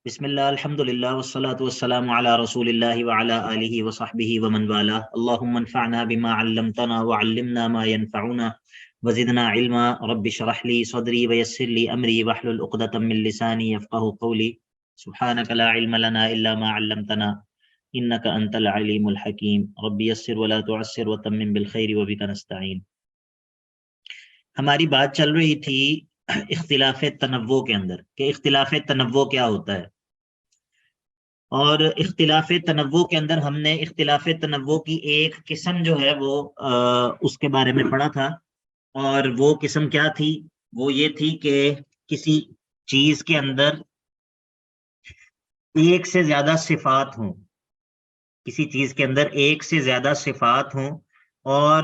بسم اللہ الحمد للہ والصلاة والسلام علی رسول اللہ وعلی آلہ وصحبہ ومن والہ اللہم انفعنا بما علمتنا وعلمنا ما ينفعنا وزدنا علما رب اشرح لي صدری ویسر لي امری واحلل عقدۃ من لسانی یفقہوا قولی سبحانک لا علم لنا الا ما علمتنا انک انت العلیم الحکیم رب یسر ولا تعسر وتمم بالخیر وبک نستعین۔ ہماری بات چل رہی تھی اختلاف تنوع کے اندر کہ اختلاف تنوع کیا ہوتا ہے، اور اختلاف تنوع کے اندر ہم نے اختلاف تنوع کی ایک قسم جو ہے وہ اس کے بارے میں پڑھا تھا، اور وہ قسم کیا تھی؟ وہ یہ تھی کہ کسی چیز کے اندر ایک سے زیادہ صفات ہوں، کسی چیز کے اندر ایک سے زیادہ صفات ہوں اور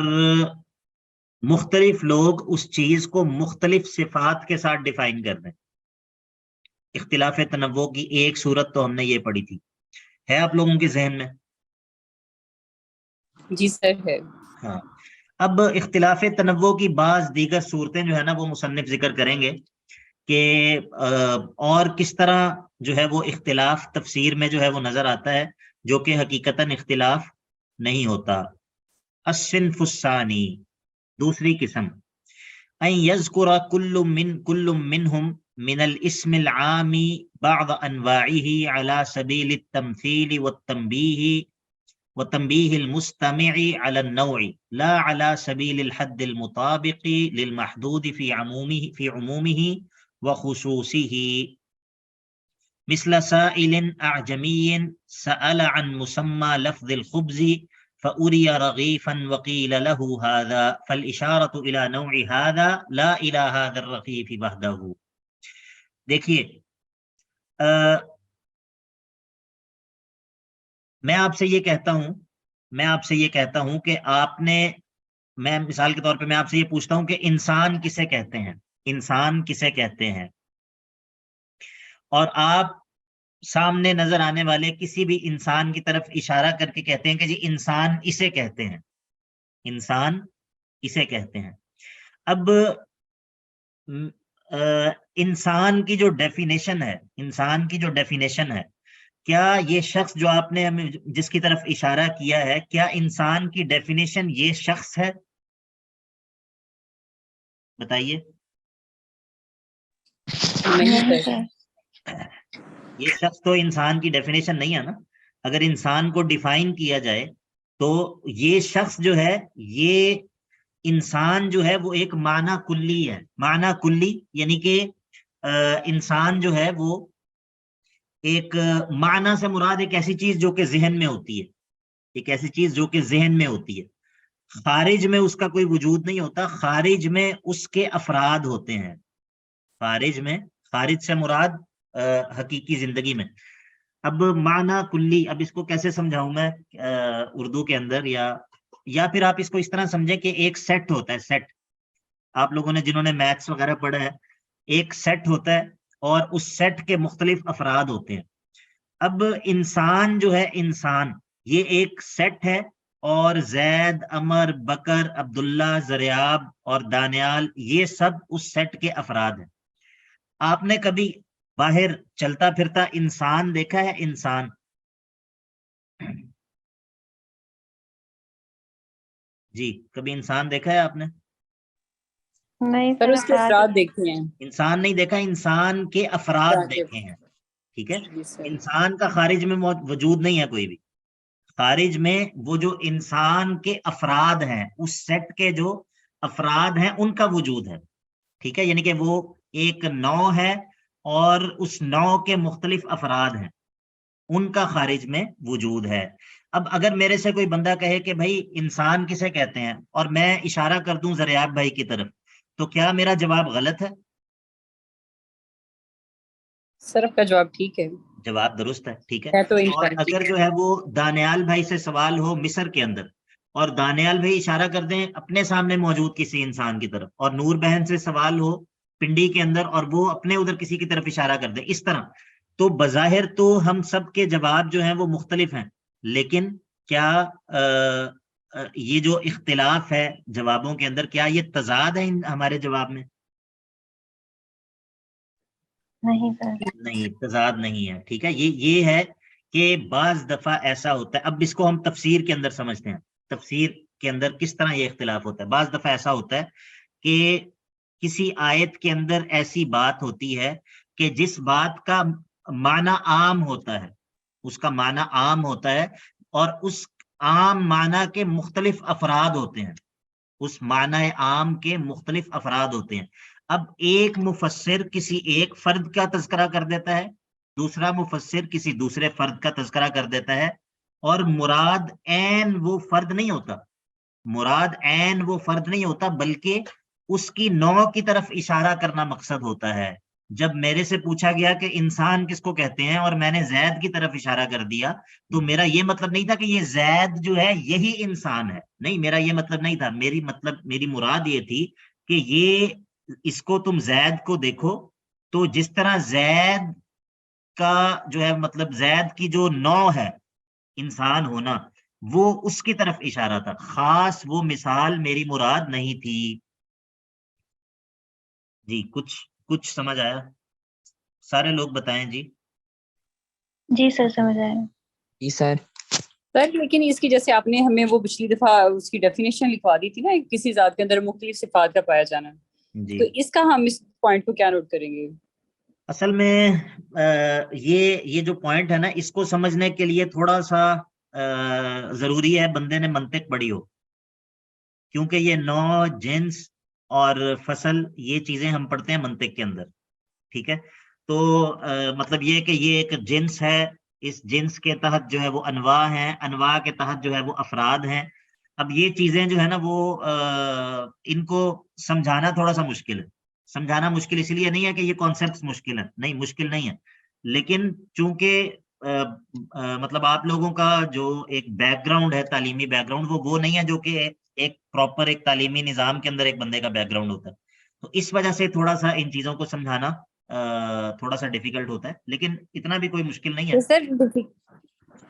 مختلف لوگ اس چیز کو مختلف صفات کے ساتھ ڈیفائن کر دیں۔ اختلاف تنوع کی ایک صورت تو ہم نے یہ پڑھی تھی، ہے آپ لوگوں کے ذہن میں؟ جی سر ہے۔ ہاں، اب اختلاف تنوع کی بعض دیگر صورتیں جو ہے نا وہ مصنف ذکر کریں گے کہ اور کس طرح جو ہے وہ اختلاف تفسیر میں جو ہے وہ نظر آتا ہے، جو کہ حقیقتاً اختلاف نہیں ہوتا۔ الصنف الثانی، دوسری قسم، ان یذکر کل منہم من الاسم العام بعض انواعه على سبیل التمثیل وتنبیہ المستمع على النوع لا على سبیل الحد المطابق للمحدود في عمومه وخصوصه، مثل سائل اعجمی سأل عن مسمى لفظ الخبز فأری رغیفا وقیل له هذا فالاشارة الى نوع هذا لا الى هذا الرغیف وحده۔ دیکھیے، میں آپ سے یہ کہتا ہوں کہ آپ نے، میں مثال کے طور پہ میں آپ سے یہ پوچھتا ہوں کہ انسان کسے کہتے ہیں، انسان کسے کہتے ہیں، اور آپ سامنے نظر آنے والے کسی بھی انسان کی طرف اشارہ کر کے کہتے ہیں کہ جی انسان اسے کہتے ہیں، انسان اسے کہتے ہیں۔ اب انسان کی جو ڈیفینیشن ہے، کیا یہ شخص جو آپ نے ہمیں جس کی طرف اشارہ کیا ہے، کیا انسان کی ڈیفینیشن یہ شخص ہے؟ بتائیے۔ نہیں سر۔ یہ شخص تو انسان کی ڈیفینیشن نہیں ہے نا۔ اگر انسان کو ڈیفائن کیا جائے تو یہ شخص جو ہے، یہ انسان جو ہے وہ ایک معنی کلی ہے۔ معنی کلی یعنی کہ انسان جو ہے وہ ایک معنی سے مراد ایک ایسی چیز جو کہ ذہن میں ہوتی ہے، ایک ایسی چیز جو کہ ذہن میں ہوتی ہے، خارج میں اس کا کوئی وجود نہیں ہوتا، خارج میں اس کے افراد ہوتے ہیں۔ خارج سے مراد حقیقی زندگی میں۔ اب معنی کلی، اب اس کو کیسے سمجھاؤں میں اردو کے اندر، یا پھر آپ اس کو اس طرح سمجھیں کہ ایک سیٹ ہوتا ہے، سیٹ، آپ لوگوں نے جنہوں نے میتھس وغیرہ پڑھا ہے، ایک سیٹ ہوتا ہے اور اس سیٹ کے مختلف افراد ہوتے ہیں۔ اب انسان جو ہے، انسان یہ ایک سیٹ ہے، اور زید، عمر، بکر، عبداللہ، زریاب اور دانیال یہ سب اس سیٹ کے افراد ہیں۔ آپ نے کبھی باہر چلتا پھرتا انسان دیکھا ہے؟ انسان جی کبھی انسان دیکھا ہے آپ نے؟ نہیں سر، اس کے افراد دیکھے ہیں۔ انسان نہیں دیکھا، انسان کے افراد دیکھے ہیں، ٹھیک ہے۔ جی سر۔ انسان کا خارج میں وجود نہیں ہے کوئی بھی، خارج میں وہ جو انسان کے افراد ہیں، اس سیٹ کے جو افراد ہیں ان کا وجود ہے، ٹھیک ہے، یعنی کہ وہ ایک نوع ہے اور اس نوع کے مختلف افراد ہیں، ان کا خارج میں وجود ہے۔ اب اگر میرے سے کوئی بندہ کہے کہ بھائی انسان کسے کہتے ہیں، اور میں اشارہ کر دوں زریاب بھائی کی طرف، تو کیا میرا جواب غلط ہے؟ سر آپ کا جواب ٹھیک ہے، جواب درست ہے، ٹھیک ہے۔ تو اور انسان اگر جو ہے وہ دانیال بھائی سے سوال ہو مصر کے اندر، اور دانیال بھائی اشارہ کر دیں اپنے سامنے موجود کسی انسان کی طرف، اور نور بہن سے سوال ہو پنڈی کے اندر اور وہ اپنے ادھر کسی کی طرف اشارہ کر دیں، اس طرح، تو بظاہر تو ہم سب کے جواب جو ہیں وہ مختلف ہیں، لیکن کیا یہ جو اختلاف ہے جوابوں کے اندر، کیا یہ تضاد ہے ہمارے جواب میں؟ نہیں سر. نہیں، تضاد نہیں ہے. ٹھیک ہے، یہ ہے کہ بعض دفعہ ایسا ہوتا ہے. اب اس کو ہم تفسیر کے اندر سمجھتے ہیں، تفسیر کے اندر کس طرح یہ اختلاف ہوتا ہے. بعض دفعہ ایسا ہوتا ہے کہ کسی آیت کے اندر ایسی بات ہوتی ہے کہ جس بات کا معنی عام ہوتا ہے، اس کا معنی عام ہوتا ہے، اور اس عام معنی کے مختلف افراد ہوتے ہیں، اس معنی عام کے مختلف افراد ہوتے ہیں. اب ایک مفسر کسی ایک فرد کا تذکرہ کر دیتا ہے، دوسرا مفسر کسی دوسرے فرد کا تذکرہ کر دیتا ہے، اور مراد عین وہ فرد نہیں ہوتا، مراد عین وہ فرد نہیں ہوتا، بلکہ اس کی نوع کی طرف اشارہ کرنا مقصد ہوتا ہے. جب میرے سے پوچھا گیا کہ انسان کس کو کہتے ہیں اور میں نے زید کی طرف اشارہ کر دیا، تو میرا یہ مطلب نہیں تھا کہ یہ زید جو ہے یہی انسان ہے، نہیں، میرا یہ مطلب نہیں تھا. میری مراد یہ تھی کہ یہ اس کو تم زید کو دیکھو تو جس طرح زید کا جو ہے مطلب زید کی جو نوع ہے انسان ہونا، وہ اس کی طرف اشارہ تھا، خاص وہ مثال میری مراد نہیں تھی. جی کچھ سمجھ آیا؟ سارے لوگ بتائیں جی. جی سر سمجھ آیا. جی سر. سر لیکن اس کی جیسے آپ نے ہمیں وہ پچھلی دفعہ اس کی ڈیفینیشن لکھوا دی تھی نا، کسی ذات کے اندر مختلف صفات کا پایا جانا، جی تو اس کا ہم اس پوائنٹ کو کیا نوٹ کریں گے؟ اصل میں یہ جو پوائنٹ ہے نا، اس کو سمجھنے کے لیے تھوڑا سا ضروری ہے بندے نے منطق پڑھی ہو، کیونکہ یہ نوع، جنس اور فصل یہ چیزیں ہم پڑھتے ہیں منطق کے اندر. ٹھیک ہے، تو مطلب یہ کہ یہ ایک جنس ہے، اس جنس کے تحت جو ہے وہ انواع ہیں، انواع کے تحت جو ہے وہ افراد ہیں. اب یہ چیزیں جو ہے نا وہ ان کو سمجھانا تھوڑا سا مشکل ہے. سمجھانا مشکل اس لیے نہیں ہے کہ یہ کانسیپٹس مشکل ہے، نہیں، مشکل نہیں ہے، لیکن چونکہ مطلب آپ لوگوں کا جو ایک بیک گراؤنڈ ہے، تعلیمی بیک گراؤنڈ، وہ نہیں ہے جو کہ ایک پراپر ایک تعلیمی نظام کے اندر ایک بندے کا بیک گراؤنڈ ہوتا ہے. تو اس وجہ سے تھوڑا سا ان چیزوں کو سمجھانا تھوڑا سا ڈیفیکلٹ ہوتا ہے، لیکن اتنا بھی کوئی مشکل نہیں ہے. سر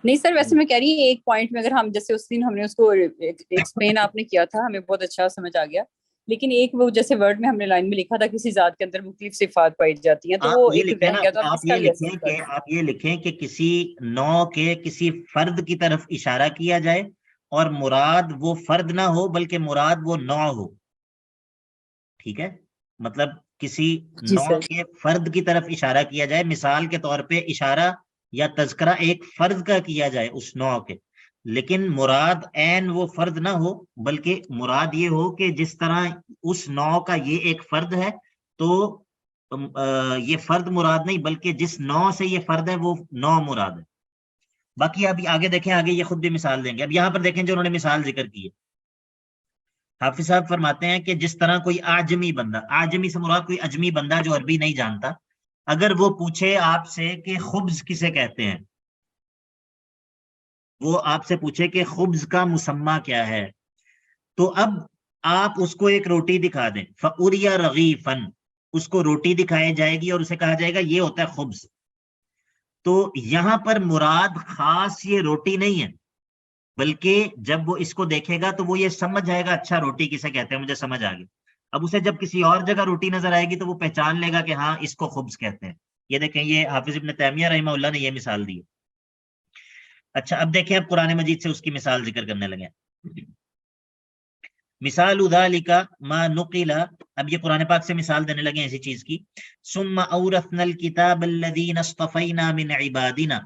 نہیں سر، ویسے میں کہہ رہی ہوں ایک پوائنٹ میں اگر ہم جیسے اس دن ہم نے اس کو ایکسپلین آپ نے کیا تھا، ہمیں بہت اچھا سمجھ آ گیا، لیکن ایک وہ جیسے ورڈ میں ہم نے لائن میں لکھا تھا کسی ذات کے اندر مختلف صفات پائی جاتی ہیں، تو وہ آپ یہ ایک لکھیں رہ نا، گیا، تو آپ اس کا بھی ایسا کہ آپ یہ لکھیں کہ کسی نوع کے کسی فرد کی طرف اشارہ کیا جائے، اور مراد وہ فرد نہ ہو بلکہ مراد وہ نوع ہو. ٹھیک ہے، مطلب کسی جی نوع سر. کے فرد کی طرف اشارہ کیا جائے، مثال کے طور پہ اشارہ یا تذکرہ ایک فرد کا کیا جائے اس نوع کے، لیکن مراد عین وہ فرد نہ ہو، بلکہ مراد یہ ہو کہ جس طرح اس نوع کا یہ ایک فرد ہے، تو یہ فرد مراد نہیں، بلکہ جس نوع سے یہ فرد ہے وہ نوع مراد ہے. باقی ابھی آگے دیکھیں، آگے یہ خود بھی مثال دیں گے. اب یہاں پر دیکھیں جو انہوں نے مثال ذکر کی ہے، حافظ صاحب فرماتے ہیں کہ جس طرح کوئی آجمی بندہ، آجمی سے مراد کوئی اجمی بندہ جو عربی نہیں جانتا، اگر وہ پوچھے آپ سے کہ خبز کسے کہتے ہیں، وہ آپ سے پوچھے کہ خبز کا مسمہ کیا ہے، تو اب آپ اس کو ایک روٹی دکھا دیں، فَأُرِيَ رَغِيفًا، اس کو روٹی دکھائی جائے گی اور اسے کہا جائے گا یہ ہوتا ہے خبز. تو یہاں پر مراد خاص یہ روٹی نہیں ہے، بلکہ جب وہ اس کو دیکھے گا تو وہ یہ سمجھ جائے گا اچھا روٹی کسے کہتے ہیں، مجھے سمجھ آ گئی. اب اسے جب کسی اور جگہ روٹی نظر آئے گی تو وہ پہچان لے گا کہ ہاں اس کو خبز کہتے ہیں. یہ دیکھیں، یہ حافظ ابن تیمیہ رحمہ اللہ نے یہ مثال دی. اچھا اب دیکھیں، اب قرآن مجید سے اس کی مثال ذکر کرنے لگے. مثال ذالک ما نقل، اب یہ قرآن پاک سے مثال دینے لگے ایسی چیز کی. ثم اورثنا الكتاب الذين اصطفينا من عبادنا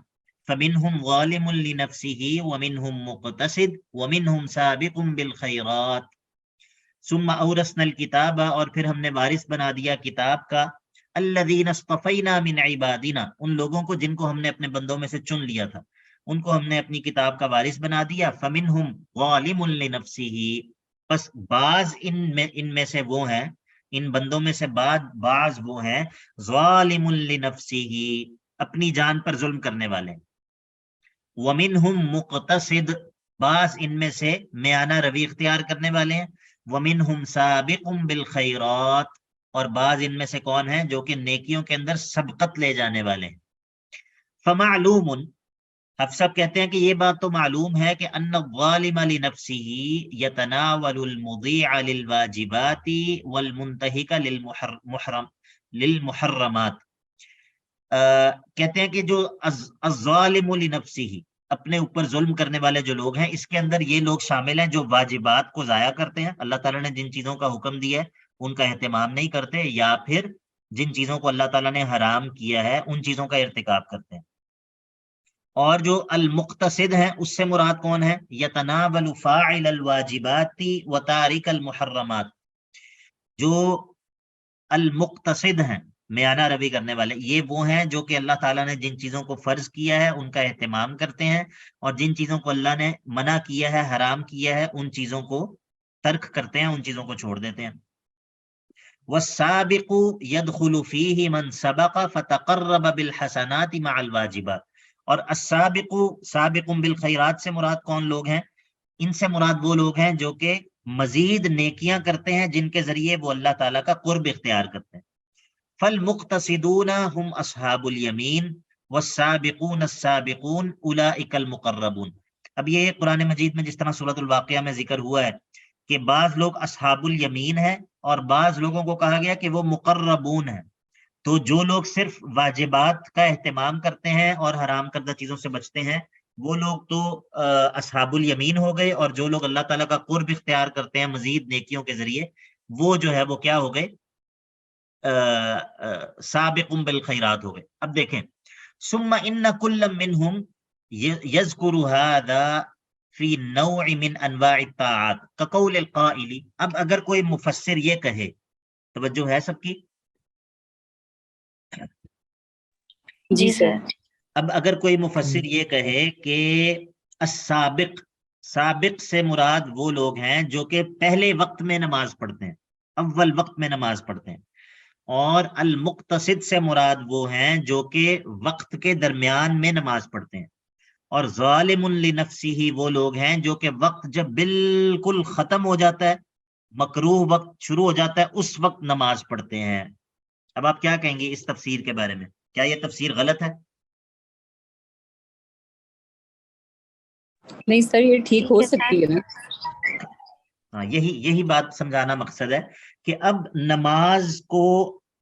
فمنهم ظالم لنفسه ومنهم مقتصد ومنهم سابق بالخيرات. ثم اورثنا الكتاب، اور پھر ہم نے وارث بنا دیا کتاب کا، الذين اصطفينا من عبادنا، ان لوگوں کو جن کو ہم نے اپنے بندوں میں سے چن لیا تھا، ان کو ہم نے اپنی کتاب کا وارث بنا دیا. فمنهم ظالم لنفسه، پس بعض ان میں سے وہ ہیں، ان بندوں میں سے بعض وہ ہیں، ظالم لنفسه، اپنی جان پر ظلم کرنے والے. ومنہم مقتصد، بعض ان میں سے میانہ روی اختیار کرنے والے ہیں. ومنہم سابق بالخیرات، اور بعض ان میں سے کون ہیں جو کہ نیکیوں کے اندر سبقت لے جانے والے ہیں. فمعلوم، حفص صاحب کہتے ہیں کہ یہ بات تو معلوم ہے کہ ان الظالم لنفسه يتناول المضيع للواجبات والمنتهك للمحرمات، کہتے ہیں کہ جو الظالم لنفسہ، اپنے اوپر ظلم کرنے والے جو لوگ ہیں، اس کے اندر یہ لوگ شامل ہیں جو واجبات کو ضائع کرتے ہیں، اللہ تعالیٰ نے جن چیزوں کا حکم دیا ہے ان کا اہتمام نہیں کرتے، یا پھر جن چیزوں کو اللہ تعالیٰ نے حرام کیا ہے ان چیزوں کا ارتکاب کرتے ہیں۔ اور جو المقتصد ہیں اس سے مراد کون ہے؟ یتناول فاعل الواجبات و تارک المحرمات، جو المقتصد ہیں میانہ روی کرنے والے، یہ وہ ہیں جو کہ اللہ تعالیٰ نے جن چیزوں کو فرض کیا ہے ان کا اہتمام کرتے ہیں، اور جن چیزوں کو اللہ نے منع کیا ہے، حرام کیا ہے، ان چیزوں کو ترک کرتے ہیں، ان چیزوں کو چھوڑ دیتے ہیں۔ والسابق يدخل فيه من سبق فتقرب بالحسنات مع الواجبات، اور السابق، سابق بالخیرات سے مراد کون لوگ ہیں؟ ان سے مراد وہ لوگ ہیں جو کہ مزید نیکیاں کرتے ہیں جن کے ذریعے وہ اللہ تعالیٰ کا قرب اختیار کرتے ہیں۔ فالمقتصدون هم اصحاب الیمین والسابقون السابقون اولئک المقربون۔ اب یہ قرآن مجید میں جس طرح سورۃ الواقعہ میں ذکر ہوا ہے کہ بعض لوگ اصحاب الیمین ہیں اور بعض لوگوں کو کہا گیا کہ وہ مقربون ہیں، تو جو لوگ صرف واجبات کا اہتمام کرتے ہیں اور حرام کردہ چیزوں سے بچتے ہیں وہ لوگ تو اصحاب الیمین ہو گئے، اور جو لوگ اللہ تعالیٰ کا قرب اختیار کرتے ہیں مزید نیکیوں کے ذریعے وہ جو ہے وہ کیا ہو گئے؟ سابق بالخیرات ہو گئے۔ اب دیکھیں، ثم ان کل منہم یذکر ھذا فی نوع من انواع الطاعات کقول القائل۔ اب اگر کوئی مفسر یہ کہے، توجہ ہے سب کی؟ جی سر۔ اب اگر کوئی مفسر یہ کہے کہ السابق، سابق سے مراد وہ لوگ ہیں جو کہ پہلے وقت میں نماز پڑھتے ہیں، اول وقت میں نماز پڑھتے ہیں، اور المقتصد سے مراد وہ ہیں جو کہ وقت کے درمیان میں نماز پڑھتے ہیں، اور ظالم لنفسہ وہ لوگ ہیں جو کہ وقت جب بالکل ختم ہو جاتا ہے، مکروہ وقت شروع ہو جاتا ہے، اس وقت نماز پڑھتے ہیں۔ اب آپ کیا کہیں گے اس تفسیر کے بارے میں؟ کیا یہ تفسیر غلط ہے؟ نہیں سر، یہ ٹھیک ہو سکتی ہے نا۔ ہاں، یہی بات سمجھانا مقصد ہے کہ اب نماز کو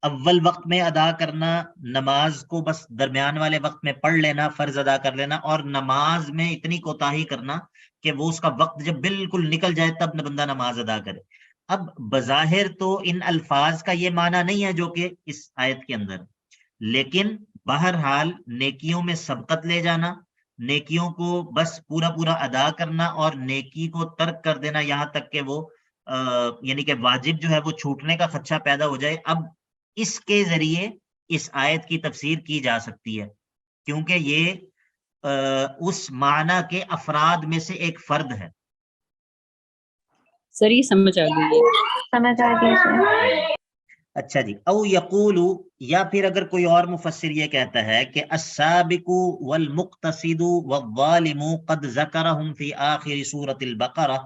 اول وقت میں ادا کرنا، نماز کو بس درمیان والے وقت میں پڑھ لینا، فرض ادا کر لینا، اور نماز میں اتنی کوتاہی کرنا کہ وہ اس کا وقت جب بالکل نکل جائے تب بندہ نماز ادا کرے۔ اب بظاہر تو ان الفاظ کا یہ معنی نہیں ہے جو کہ اس آیت کے اندر، لیکن بہرحال نیکیوں میں سبقت لے جانا، نیکیوں کو بس پورا ادا کرنا اور نیکی کو ترک کر دینا یہاں تک کہ وہ یعنی کہ واجب جو ہے وہ چھوٹنے کا خدشہ پیدا ہو جائے، اب اس کے ذریعے اس آیت کی تفسیر کی جا سکتی ہے، کیونکہ یہ اس معنی کے افراد میں سے ایک فرد ہے۔ سر یہ سمجھ آ گئی ہے، سمجھ آ گیا سر۔ اچھا جی، او یقول، یا پھر اگر کوئی اور مفسر یہ کہتا ہے کہ السابق والمقتصد والظالم قد ذکرهم فی آخر سورة البقرہ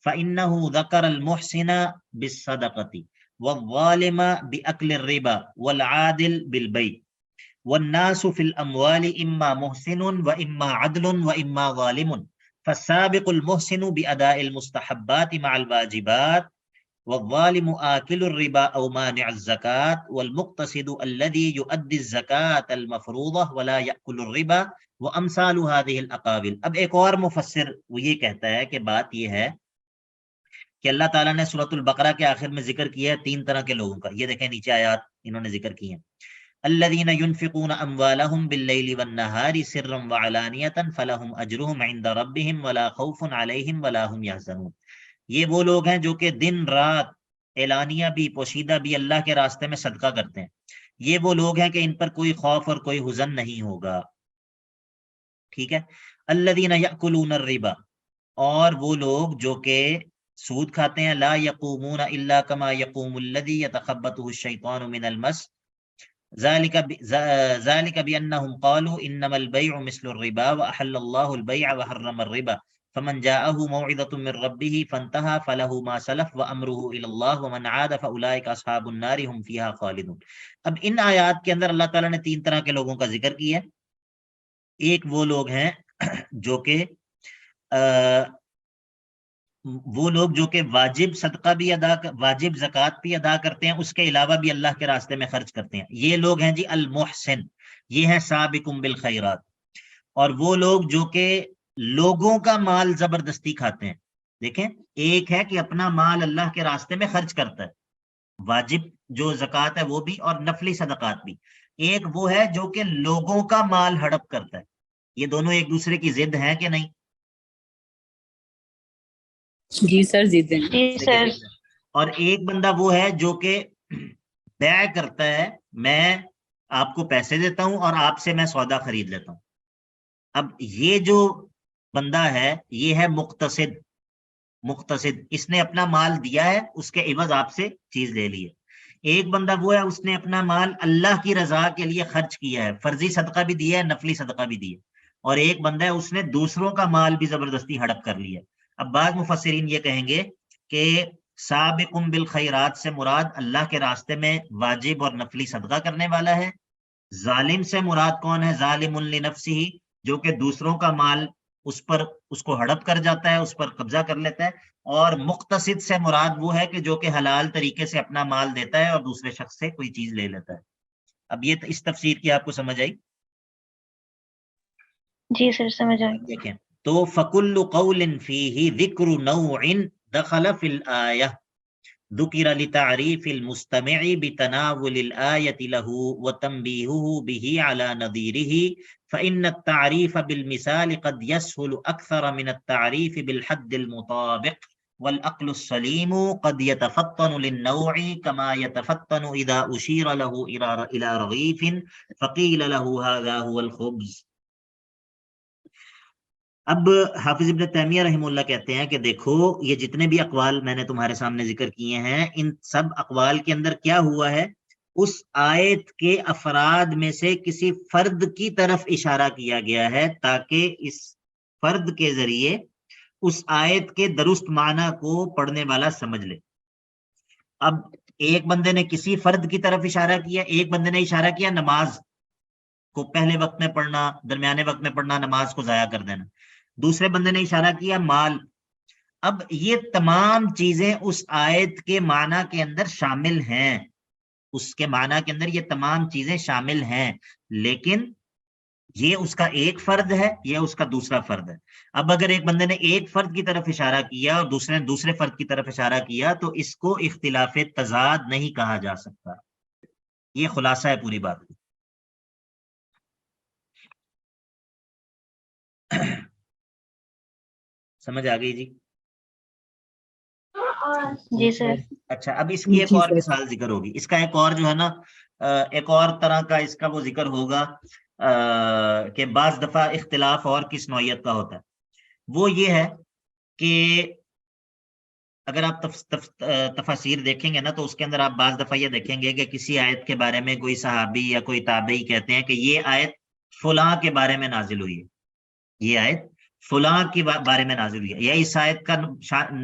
فإنه ذکر المحسن بالصدقة والظالم بأکل الربا والعادل بالبیع والناس فی الاموال اما محسن واما عدل واما ظالم فالسابق المحسن بأداء المستحبات مع الواجبات والظالم آكل الربا أو مانع الزكاة والمقتصد الذي يؤدي الزكاة المفروضة ولا يأكل الربا وأمثال هذه الأقاويل۔ اب ایک اور مفسر وہ یہ کہتا ہے کہ بات یہ ہے کہ اللہ تعالیٰ نے سورۃ البقرہ کے آخر میں ذکر کیا ہے تین طرح کے لوگوں کا، یہ دیکھیں نیچے آیات انہوں نے ذکر کی ہیں، الذين ينفقون أموالهم بالليل والنهار سرا وعلانية فلهم أجرهم عند ربهم ولا خوف عليهم ولا هم يحزنون۔ یہ وہ لوگ ہیں جو کہ دن رات اعلانیہ بھی پوشیدہ بھی اللہ کے راستے میں صدقہ کرتے ہیں، یہ وہ لوگ ہیں کہ ان پر کوئی خوف اور کوئی حزن نہیں ہوگا۔ ٹھیک ہے، الذین یأکلون الربا، اور وہ لوگ جو کہ سود کھاتے ہیں، لا یقومون الا کما یقوم الذی یتخبطہ الشیطان من المس، ذلك بأنهم قالوا انما البيع مثل الربا واحل الله البيع وحرم الربا فمن جاءه موعظة من ربه فانتهى فله ما سلف وامره الى الله ومن عاد فاولئك اصحاب النار هم فيها خالدون۔ اب ان آیات کے اندر اللہ تعالیٰ نے تین طرح کے لوگوں کا ذکر کیا ہے۔ ایک وہ لوگ ہیں جو کہ واجب صدقہ بھی واجب زکوٰۃ بھی ادا کرتے ہیں، اس کے علاوہ بھی اللہ کے راستے میں خرچ کرتے ہیں، یہ لوگ ہیں جی المحسن۔ یہ ہے سابقم بالخیرات. اور وہ لوگ جو کہ لوگوں کا مال زبردستی کھاتے ہیں. دیکھیں، ایک ہے کہ اپنا مال اللہ کے راستے میں خرچ کرتا ہے، واجب جو زکوٰۃ ہے وہ بھی اور نفلی صدقات بھی. ایک وہ ہے جو کہ لوگوں کا مال ہڑپ کرتا ہے. یہ دونوں ایک دوسرے کی ضد ہیں کہ نہیں؟ جی سر، ضد ہیں. جی سر. اور ایک بندہ وہ ہے جو کہ بیع کرتا ہے، میں آپ کو پیسے دیتا ہوں اور آپ سے میں سودا خرید لیتا ہوں. اب یہ جو بندہ ہے یہ ہے مقتصد. اس نے اپنا مال دیا ہے، اس کے عوض آپ سے چیز لے لی ہے. ایک بندہ وہ ہے اس نے اپنا مال اللہ کی رضا کے لیے خرچ کیا ہے، فرضی صدقہ بھی دیا ہے، نفلی صدقہ بھی دیا ہے. اور ایک بندہ ہے اس نے دوسروں کا مال بھی زبردستی ہڑپ کر لیا. اب بعض مفسرین یہ کہیں گے کہ سابقم بالخیرات سے مراد اللہ کے راستے میں واجب اور نفلی صدقہ کرنے والا ہے. ظالم سے مراد کون ہے؟ ظالم لنفسہ، جو کہ دوسروں کا مال اس کو ہڑپ کر جاتا ہے، اس پر قبضہ کر لیتا ہے. اور مقتصد سے مراد وہ ہے کہ جو کہ حلال طریقے سے اپنا مال دیتا ہے اور دوسرے شخص سے کوئی چیز لے لیتا ہے. اب یہ اس تفسیر کی آپ کو سمجھ آئی؟ جی سر، سمجھ آئی. دیکھیں تو فَكُلُّ قَوْلٍ فِيهِ ذِكْرُ نَوْعٍ دَخَلَ فِي الْآيَةِ ذُكِرَ لِتَعْرِيفِ الْمُسْتَمِعِ بِتَنَاوُلِ الْآيَةِ لَهُ وَتَنْبِيهُهُ بِهِ عَلَى نَظِيرِهِ فَإِنَّ التَّعْرِيفَ بِالْمِثَالِ قَدْ يَسْهُلُ أَكْثَرَ مِنَ التَّعْرِيفِ بِالْحَدِّ الْمُطَابِقِ وَالْعَقْلُ السَّلِيمُ قَدْ يَتَفَطَّنُ لِلنَّوْعِ كَمَا يَتَفَطَّنُ إِذَا أُشِيرَ لَهُ إِلَى رَغِيفٍ فَقِيلَ لَهُ هَذَا هُوَ الْخُبْزُ. اب حافظ ابن تیمیہ رحمہ اللہ کہتے ہیں کہ دیکھو یہ جتنے بھی اقوال میں نے تمہارے سامنے ذکر کیے ہیں، ان سب اقوال کے اندر کیا ہوا ہے؟ اس آیت کے افراد میں سے کسی فرد کی طرف اشارہ کیا گیا ہے تاکہ اس فرد کے ذریعے اس آیت کے درست معنی کو پڑھنے والا سمجھ لے. اب ایک بندے نے کسی فرد کی طرف اشارہ کیا، ایک بندے نے اشارہ کیا نماز کو پہلے وقت میں پڑھنا، درمیانے وقت میں پڑھنا، نماز کو ضائع کر دینا. دوسرے بندے نے اشارہ کیا مال. اب یہ تمام چیزیں اس آیت کے معنی کے اندر شامل ہیں، اس کے معنی کے اندر یہ تمام چیزیں شامل ہیں، لیکن یہ اس کا ایک فرد ہے، یہ اس کا دوسرا فرد ہے. اب اگر ایک بندے نے ایک فرد کی طرف اشارہ کیا اور دوسرے نے دوسرے فرد کی طرف اشارہ کیا تو اس کو اختلاف تضاد نہیں کہا جا سکتا. یہ خلاصہ ہے پوری بات. سمجھ آ گئی جی؟ جی سر. اچھا، اب اس کی ایک اور مثال ذکر ہوگی. اس کا ایک اور جو ہے نا ایک اور طرح کا اس کا وہ ذکر ہوگا کہ بعض دفعہ اختلاف اور کس نوعیت کا ہوتا ہے. وہ یہ ہے کہ اگر آپ تفاسیر دیکھیں گے نا تو اس کے اندر آپ بعض دفعہ یہ دیکھیں گے کہ کسی آیت کے بارے میں کوئی صحابی یا کوئی تابعی کہتے ہیں کہ یہ آیت فلاں کے بارے میں نازل ہوئی ہے، یہ آیت فلاں کے بارے میں نازل ہوئی ہے، یا اس آیت کا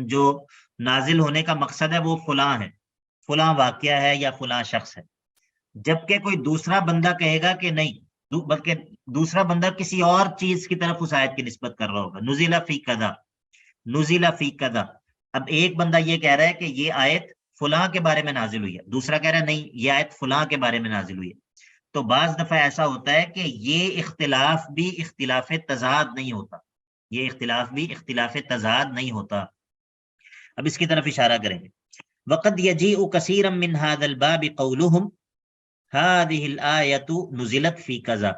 جو نازل ہونے کا مقصد ہے وہ فلاں ہے، فلاں واقعہ ہے یا فلاں شخص ہے. جبکہ کوئی دوسرا بندہ کہے گا کہ نہیں، بلکہ دوسرا بندہ کسی اور چیز کی طرف اس آیت کی نسبت کر رہا ہوگا. نزل فی کذا، نزل فی کذا. اب ایک بندہ یہ کہہ رہا ہے کہ یہ آیت فلاں کے بارے میں نازل ہوئی ہے، دوسرا کہہ رہا ہے نہیں یہ آیت فلاں کے بارے میں نازل ہوئی ہے. تو بعض دفعہ ایسا ہوتا ہے کہ یہ اختلاف بھی اختلاف تضاد نہیں ہوتا، یہ اختلاف بھی اختلاف تضاد نہیں ہوتا. اب اس کی طرف اشارہ کریں گے. وقد يجيء كثيرا من هذا الباب قولهم هذه الآية نزلت في كذا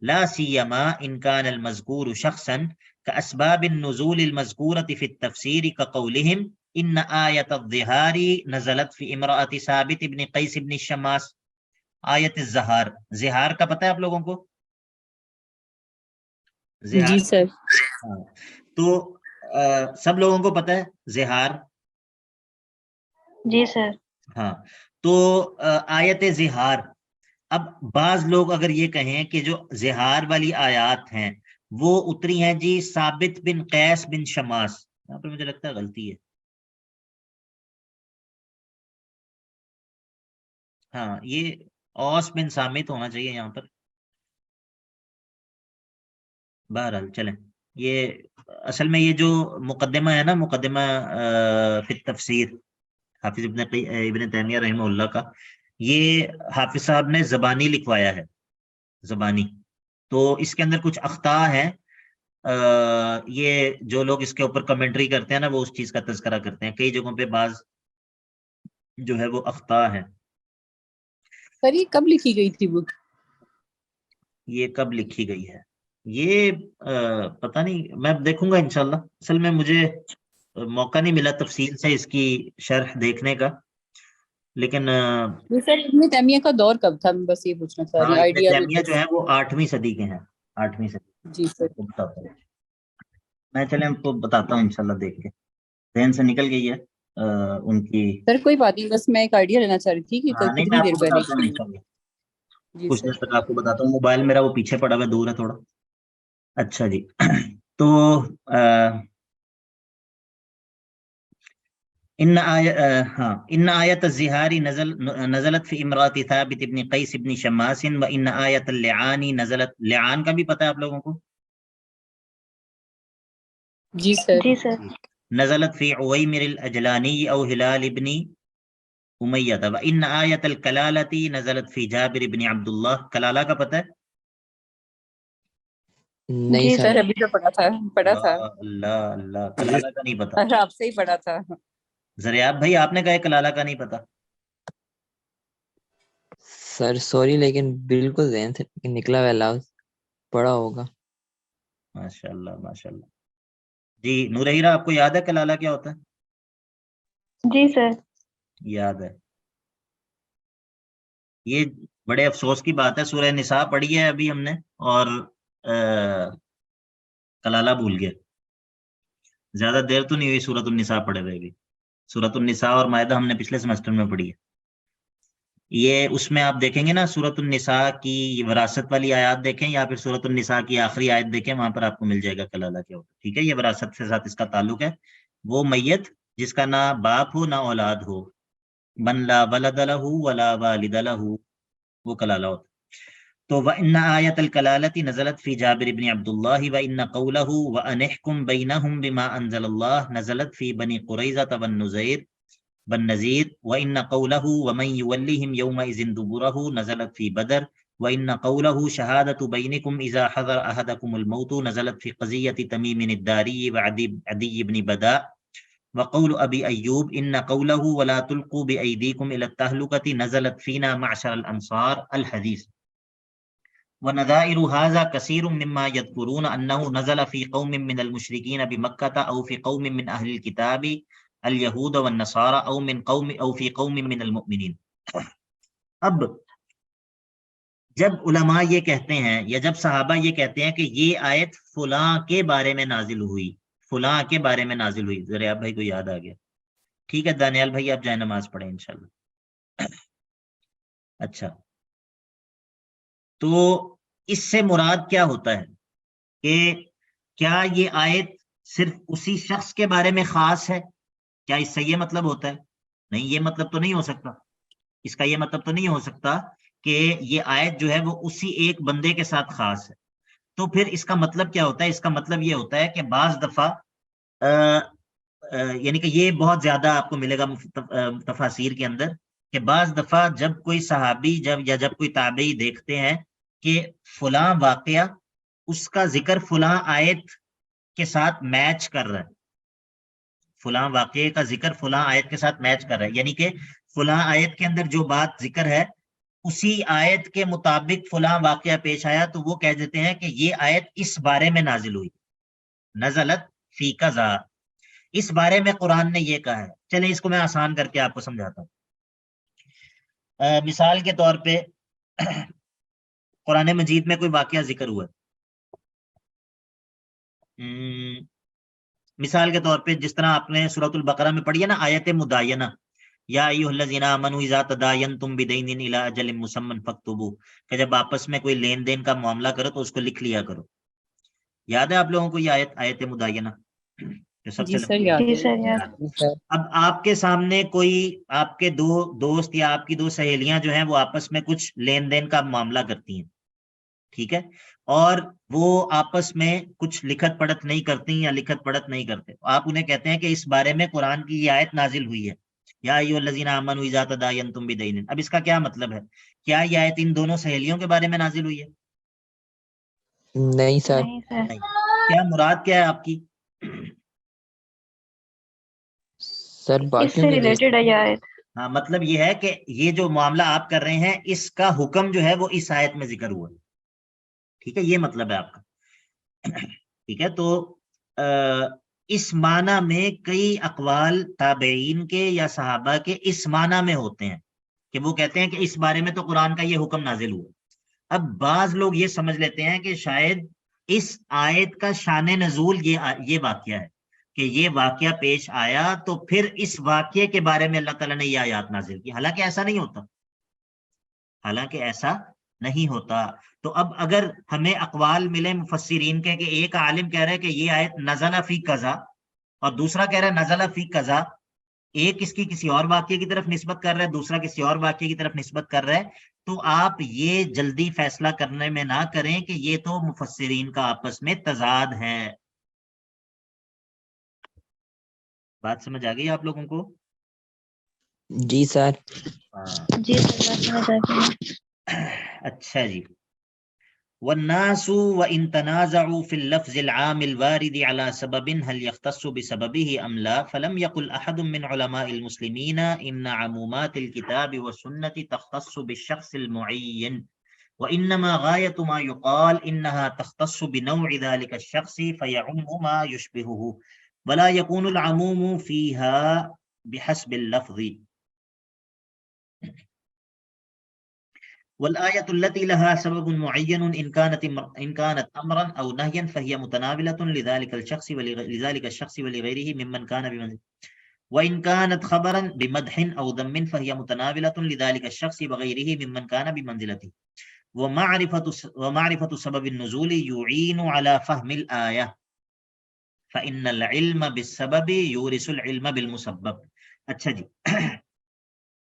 لا سيما إن كان المذكور شخصا كأسباب النزول المذكورة في التفسير كقولهم إن آية الظهار نزلت في امرأة ثابت بن قيس بن الشماس. آیت الظہار، زہار کا پتہ ہے آپ لوگوں کو؟ جی سر. تو سب لوگوں کو پتہ ہے زہار؟ جی سر. ہاں، تو آیت زہار. اب بعض لوگ اگر یہ کہیں کہ جو زہار والی آیات ہیں وہ اتری ہیں جی ثابت بن قیس بن شماس، یہاں پر مجھے لگتا ہے غلطی ہے، ہاں یہ اوس بن سامت ہونا چاہیے یہاں پر. بہرحال چلیں، یہ اصل میں یہ جو مقدمہ ہے نا، مقدمہ فی التفسیر حافظ ابن تیمیہ رحمہ اللہ کا، یہ حافظ صاحب نے زبانی لکھوایا ہے. زبانی. تو اس کے اندر کچھ اخطاء ہیں. یہ جو لوگ اس کے اوپر کمنٹری کرتے ہیں نا وہ اس چیز کا تذکرہ کرتے ہیں. کئی جگہوں پہ بعض جو ہے وہ اخطاء ہے. سر یہ کب لکھی گئی تھی بک؟ یہ کب لکھی گئی ہے یہ پتہ نہیں, میں دیکھوں گا انشاءاللہ. اصل میں مجھے موقع نہیں ملا تفصیل سے اس کی شرح دیکھنے کا, لیکن یہ سر ابن تیمیہ کا دور کب تھا, میں بس یہ پوچھنا چاہ رہی ہوں. ابن آئیڈیا تیمیہ جو ہے وہ 8ویں صدی کے ہیں. 8ویں صدی. جی سر. کو بتاتا ہوں میں, چلیں آپ کو بتاتا ہوں انشاءاللہ دیکھ کے. ذہن سے نکل گئی ہے ان کی. سر کوئی بات نہیں, بس میں ایک آئیڈیا لینا چاہ رہی تھی کہ نہیں, میں کتنی آپ دیر کو پہلے بتاتا ہوں کی. انشاءاللہ. جی کچھ سر. دیر تک آپ کو بتاتا ہوں. موبائل میرا وہ پیچھے پڑا ہوا ہے, دور ہے تھوڑا. اچھا جی. تو ان آیت الزہاری نزلت فی امرات ثابت ابن قیس ابن شماس و ان آیت اللعان نزلت. لعان کا بھی پتہ ہے آپ لوگوں کو؟ جی سر. جی سر. نزلت فی عویمر الاجلانی او ہلال ابن امیہ. و ان آیت الکلالتی نزلت فی جابر ابن عبداللہ. کلالہ کا پتہ ہے؟ نہیں جی سر. سر ابھی تو پڑھا تھا اللہ اللہ, کلالہ کا نہیں پتہ. سر آپ سے ہی پڑھا تھا. زریاب بھائی آپ نے کہا کلالہ کا نہیں پتہ. سر سوری, لیکن بالکل ذہن سے نکلا ہوا لفظ پڑھا ہوگا. ماشاء اللہ ماشاء اللہ. جی نور ہیرا, آپ کو یاد ہے کلالہ کیا ہوتا ہے؟ جی سر. یاد ہے. یہ بڑے افسوس کی بات ہے, سورہ نساء پڑھی ہے ابھی ہم نے اور کلالہ بھول گئے. زیادہ دیر تو نہیں ہوئی سورۃ النساء پڑھے ہوئے بھی. سورۃ النساء اور مائدہ ہم نے پچھلے سیمسٹر میں پڑھی ہے. یہ اس میں آپ دیکھیں گے نا سورۃ النساء کی وراثت والی آیات دیکھیں یا پھر سورۃ النساء کی آخری آیت دیکھیں, وہاں پر آپ کو مل جائے گا کلالہ کیا ہوتا ہے. ٹھیک ہے, یہ وراثت کے ساتھ اس کا تعلق ہے. وہ میت جس کا نہ باپ ہو نہ اولاد ہو, من لا ولد له ولا والد له, وہ کلالہ ہوتا ہے. تو وَإِنَّ آیَةَ الْكَلَالَةِ نزلت فی جابر بن عبداللہ وَإِنَّ قَوْلَهُ وَأَنِحْكُمْ بَيْنَهُمْ بِمَا أَنزَلَ اللَّهُ نزلت فی بنی قریظة والنذیر وَإِنَّ قَوْلَهُ وَمَنْ يُوَلِّهِمْ يَوْمَئِذٍ دُبُرَهُ نزلت فی بدر وَإِنَّ قَوْلَهُ شَهَادَةُ بَيْنِكُمْ إِذَا حَضَرَ أَحَدَكُمُ الْمَوْتُ نزلت فی قضیة تمیم الداری وعدی بن بداء وقول ابی ایوب ان قوله ولا تلقوا بأيديكم الى التهلكة نزلت فينا معشر الانصار الحدیث. ونظائر هذا كثير مما يذكرون انه نزل في قوم من المشركين بمكة او في قوم من اهل الكتاب اليهود والنصارى او من قوم او في قوم من المؤمنين. اب جب علماء یہ کہتے ہیں یا جب صحابہ یہ کہتے ہیں کہ یہ آیت فلاں کے بارے میں نازل ہوئی, فلاں کے بارے میں نازل ہوئی, ذرا آپ بھائی کو یاد آ گیا. ٹھیک ہے دانیال بھائی آپ جائیں نماز پڑھیں انشاءاللہ. اچھا, تو اس سے مراد کیا ہوتا ہے کہ کیا یہ آیت صرف اسی شخص کے بارے میں خاص ہے؟ کیا اس سے یہ مطلب ہوتا ہے؟ نہیں, یہ مطلب تو نہیں ہو سکتا. اس کا یہ مطلب تو نہیں ہو سکتا کہ یہ آیت جو ہے وہ اسی ایک بندے کے ساتھ خاص ہے. تو پھر اس کا مطلب کیا ہوتا ہے؟ اس کا مطلب یہ ہوتا ہے کہ بعض دفعہ یعنی کہ یہ بہت زیادہ آپ کو ملے گا تفاسیر کے اندر کہ بعض دفعہ جب کوئی صحابی جب کوئی تابعی دیکھتے ہیں کہ فلاں واقعہ اس کا ذکر فلاں آیت کے ساتھ میچ کر رہا ہے, فلاں واقعے کا ذکر فلاں آیت کے ساتھ میچ کر رہا ہے, یعنی کہ فلاں آیت کے اندر جو بات ذکر ہے اسی آیت کے مطابق فلاں واقعہ پیش آیا, تو وہ کہہ دیتے ہیں کہ یہ آیت اس بارے میں نازل ہوئی, نزلت فی کذا, اس بارے میں قرآن نے یہ کہا ہے. چلیں اس کو میں آسان کر کے آپ کو سمجھاتا ہوں. مثال کے طور پہ قرآن مجید میں کوئی واقعہ ذکر ہوا ہے, مثال کے طور پہ جس طرح آپ نے سورۃ البقرہ میں پڑھی ہے نا آیت مداینہ, یا ایھا الذین آمنوا اذا تداینتم بدین الی اجل مسمى فاکتبوہ, کہ جب آپس میں کوئی لین دین کا معاملہ کرو تو اس کو لکھ لیا کرو. یاد ہے آپ لوگوں کو یہ آیت مداینہ جو سب جی سے سر یاد جی ہے. سر. یاد. اب آپ کے سامنے کوئی آپ کے دو دوست یا آپ کی دو سہیلیاں جو ہیں وہ آپس میں کچھ لین دین کا معاملہ کرتی ہیں, ٹھیک ہے, اور وہ آپس میں کچھ لکھت پڑھت نہیں کرتی یا لکھت پڑھت نہیں کرتے. آپ انہیں کہتے ہیں کہ اس بارے میں قرآن کی یہ آیت نازل ہوئی ہے, یا ایھا الذین آمنوا اذا تداینتم بدین. اب اس کا کیا مطلب ہے؟ کیا یہ آیت ان دونوں سہیلیوں کے بارے میں نازل ہوئی ہے؟ نہیں سر. نہیں سر. نہیں. کیا مراد کیا ہے آپ کی؟ سر اس باقیوں سے کے لیے. ریلیٹڈ ہے یہ آیت. ہاں مطلب یہ ہے کہ یہ جو معاملہ آپ کر رہے ہیں اس کا حکم جو ہے وہ اس آیت میں ذکر ہوا ہے. ٹھیک ہے، یہ مطلب ہے آپ کا. ٹھیک ہے، تو اس معنی میں کئی اقوال تابعین کے یا صحابہ کے اس معنی میں ہوتے ہیں کہ وہ کہتے ہیں کہ اس بارے میں تو قرآن کا یہ حکم نازل ہوا. اب بعض لوگ یہ سمجھ لیتے ہیں کہ شاید اس آیت کا شان نزول یہ واقعہ ہے کہ یہ واقعہ پیش آیا تو پھر اس واقعے کے بارے میں اللہ تعالیٰ نے یہ آیات نازل کی. حالانکہ ایسا نہیں ہوتا، حالانکہ ایسا نہیں ہوتا. تو اب اگر ہمیں اقوال ملے مفسرین کے کہ ایک عالم کہہ رہا ہے کہ یہ آیت نزل فی قضا اور دوسرا کہہ رہا ہے نزل فی قضا، ایک اس کی کسی اور واقعے کی طرف نسبت کر رہا ہے، دوسرا کسی اور واقعے کی طرف نسبت کر رہا ہے، تو آپ یہ جلدی فیصلہ کرنے میں نہ کریں کہ یہ تو مفسرین کا آپس میں تضاد ہے. بات سمجھ آ گئی آپ لوگوں کو؟ جی سر. ہاں جی سر بات سمجھ آ گئی. اچھا جی. والناس وإن تنازعوا في اللفظ العام الوارد على سبب هل يختص بسببه أم لا فلم يقل أحد من علماء المسلمين إن عمومات الكتاب والسنة تختص بالشخص المعين وإنما غاية ما يقال إنها تختص بنوع ذلك الشخص فيعم ما يشبهه ولا يكون العموم فيها بحسب اللفظ. والآية التي لها سبب معين إن كانت أمرا أو نهيا فهي متناولة لذلك الشخص ولغيره ممن كان بمنزلته وإن كانت خبرا بمدح أو ذم فهي متناولة لذلك الشخص وغيره ممن كان بمنزلته. ومعرفة سبب النزول يعين على فهم الآية فإن العلم بالسبب يورث العلم بالمسبب. اچھا جی،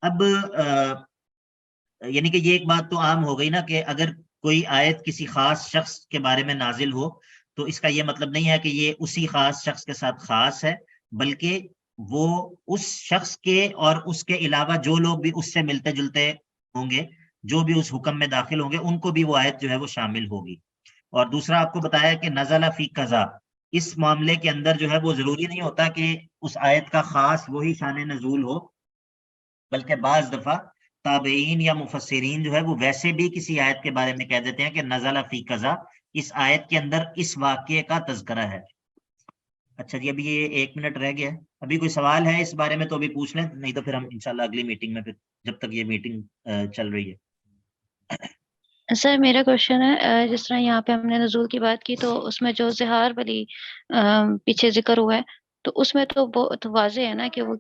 اب یعنی کہ یہ ایک بات تو عام ہو گئی نا کہ اگر کوئی آیت کسی خاص شخص کے بارے میں نازل ہو تو اس کا یہ مطلب نہیں ہے کہ یہ اسی خاص شخص کے ساتھ خاص ہے، بلکہ وہ اس شخص کے اور اس کے علاوہ جو لوگ بھی اس سے ملتے جلتے ہوں گے، جو بھی اس حکم میں داخل ہوں گے، ان کو بھی وہ آیت جو ہے وہ شامل ہوگی. اور دوسرا آپ کو بتایا کہ نزل فی قضا، اس معاملے کے اندر جو ہے وہ ضروری نہیں ہوتا کہ اس آیت کا خاص وہی شان نزول ہو، بلکہ بعض دفعہ تابعین یا مفسرین جو ہے وہ ویسے بھی کسی آیت کے بارے میں کہہ دیتے ہیں کہ نزل فی قضا، اس آیت کے اندر اس واقعے کا تذکرہ ہے. اچھا جی، ابھی یہ 1 منٹ رہ گیا ہے، ابھی کوئی سوال ہے اس بارے میں تو ابھی پوچھ لیں، نہیں تو پھر ہم انشاءاللہ اگلی میٹنگ میں، پھر جب تک یہ میٹنگ چل رہی ہے. سر میرا کوشچن ہے، جس طرح یہاں پہ ہم نے نزول کی بات کی تو اس میں جو زہار والی پیچھے ذکر ہوا ہے تو اس میں تو بہت واضح ہے نا کہ وہ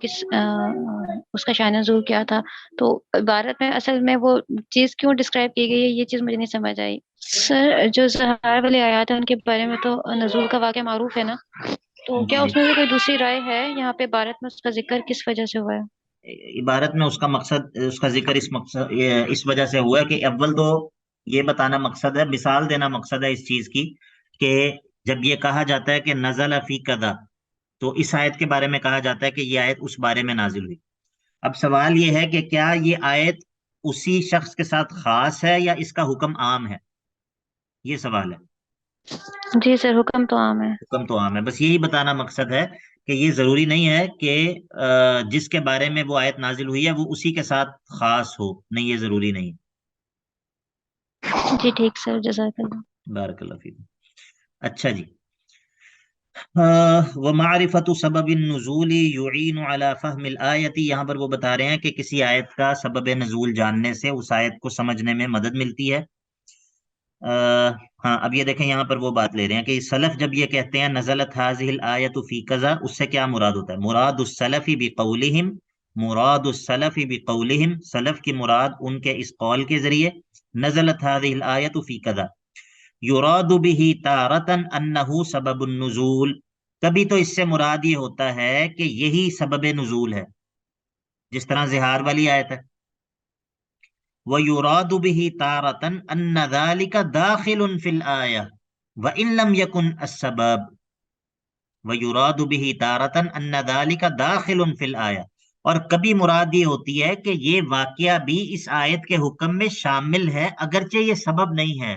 اس کا شان نزول کیا تھا. تو عبارت میں اصل میں وہ چیز کیوں ڈسکرائب کی گئی ہے یہ چیز مجھے نہیں سمجھ آئی. سر جو زہار والی آیات ہیں ان کے بارے میں تو نزول کا واقعہ معروف ہے نا، تو کیا جی، اس میں بھی کوئی دوسری رائے ہے یہاں پہ عبارت میں اس کا ذکر کس وجہ سے ہوا ہے؟ عبارت میں اس کا مقصد، اس کا ذکر اس وجہ سے ہوا ہے کہ اول تو یہ بتانا مقصد ہے، مثال دینا مقصد ہے اس چیز کی کہ جب یہ کہا جاتا ہے کہ نزل فی قضا تو اس آیت کے بارے میں کہا جاتا ہے کہ یہ آیت اس بارے میں نازل ہوئی. اب سوال یہ ہے کہ کیا یہ آیت اسی شخص کے ساتھ خاص ہے یا اس کا حکم عام ہے، یہ سوال ہے. جی سر حکم تو عام ہے. حکم تو عام ہے، بس یہی بتانا مقصد ہے کہ یہ ضروری نہیں ہے کہ جس کے بارے میں وہ آیت نازل ہوئی ہے وہ اسی کے ساتھ خاص ہو، نہیں یہ ضروری نہیں. جی ٹھیک سر، جزاک اللہ. بارک اللہ فیکم. اچھا جی، ومعرفت سبب النزول يعين على فهم الآیت، یہاں پر وہ بتا رہے ہیں کہ کسی آیت کا سبب نزول جاننے سے اس آیت کو سمجھنے میں مدد ملتی ہے. ہاں اب یہ دیکھیں یہاں پر وہ بات لے رہے ہیں کہ سلف جب یہ کہتے ہیں نزلت هذه الآیت فی قضا، اس سے کیا مراد ہوتا ہے؟ مراد السلف بقولہم، مراد السلف بقولہم، سلف کی مراد ان کے اس قول کے ذریعے نزلت هذه الآیت فی قضا، یراد به تارۃ انہ سبب النزول، کبھی تو اس سے مراد یہ ہوتا ہے کہ یہی سبب نزول ہے، جس طرح زہار والی آیت ہے. وَيُرَادُ بِهِ تَارَةً أَنَّ ذَلِكَ دَاخِلٌ فِي الْآيَةِ وَإِن لَمْ يَكُنْ السَّبَابُ، وَيُرَادُ بِهِ تَارَةً أَنَّ ذَلِكَ دَاخِلٌ فِي الْآيَةِ، اور کبھی مراد یہ ہوتی ہے کہ یہ واقعہ بھی اس آیت کے حکم میں شامل ہے اگرچہ یہ سبب نہیں ہے.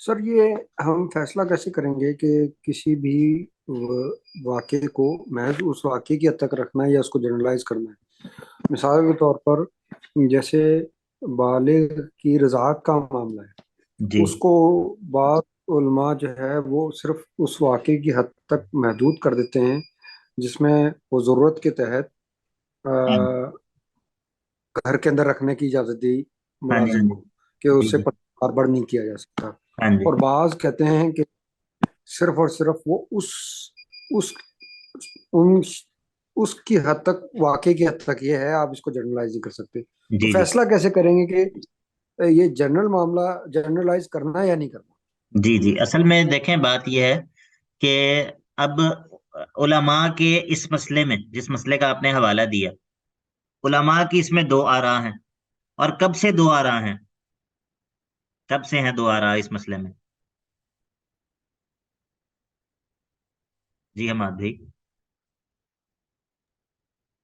سر یہ ہم فیصلہ کیسے کریں گے کہ کسی بھی واقعے کو محض اس واقعے کی حد تک رکھنا ہے یا اس کو جنرلائز کرنا ہے؟ مثال کے طور پر جیسے بالغ کی رضاعت کا معاملہ ہے، جی اس کو بعض علماء جو ہے وہ صرف اس واقعے کی حد تک محدود کر دیتے ہیں جس میں وہ ضرورت کے تحت ہاں گھر کے اندر رکھنے کی اجازت دی ہاں جی ملازم کو کہ جی اس سے جی بار بار نہیں کیا جا سکتا، ہاں جی اور بعض کہتے ہیں کہ صرف اور صرف وہ اس ان اس کی حد تک، واقعے کی حد تک یہ ہے، آپ اس کو جنرلائز نہیں کر سکتے۔ تو جی جی فیصلہ کیسے کریں گے کہ یہ جنرل معاملہ جنرلائز کرنا ہے یا نہیں کرنا؟ جی جی اصل میں دیکھیں بات یہ ہے کہ اب علماء کے اس مسئلے میں، جس مسئلے کا آپ نے حوالہ دیا، علماء کی اس میں دو آراء ہیں۔ اور کب سے دو آراء ہیں؟ کب سے ہیں دو آراء اس مسئلے میں؟ جی حماد بھائی،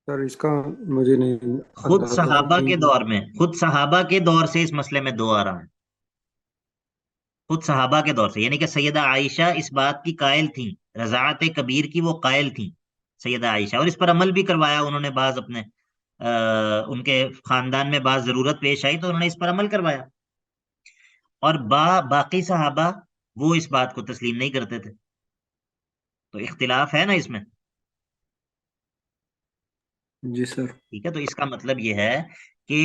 سر اس کا مجھے نہیں خود اندازہ صحابہ نہیں کے ہے۔ دور میں، خود صحابہ کے دور سے اس مسئلے میں دو آراء ہیں۔ خود صحابہ کے دور سے، یعنی کہ سیدہ عائشہ اس بات کی قائل تھیں، رضاعت کبیر کی وہ قائل تھیں سیدہ عائشہ، اور اس پر عمل بھی کروایا انہوں نے۔ بعض اپنے ان کے خاندان میں بعض ضرورت پیش آئی تو انہوں نے اس پر عمل کروایا، اور باقی صحابہ وہ اس بات کو تسلیم نہیں کرتے تھے۔ تو اختلاف ہے نا اس میں، جی سر۔ ٹھیک ہے؟ تو اس کا مطلب یہ ہے کہ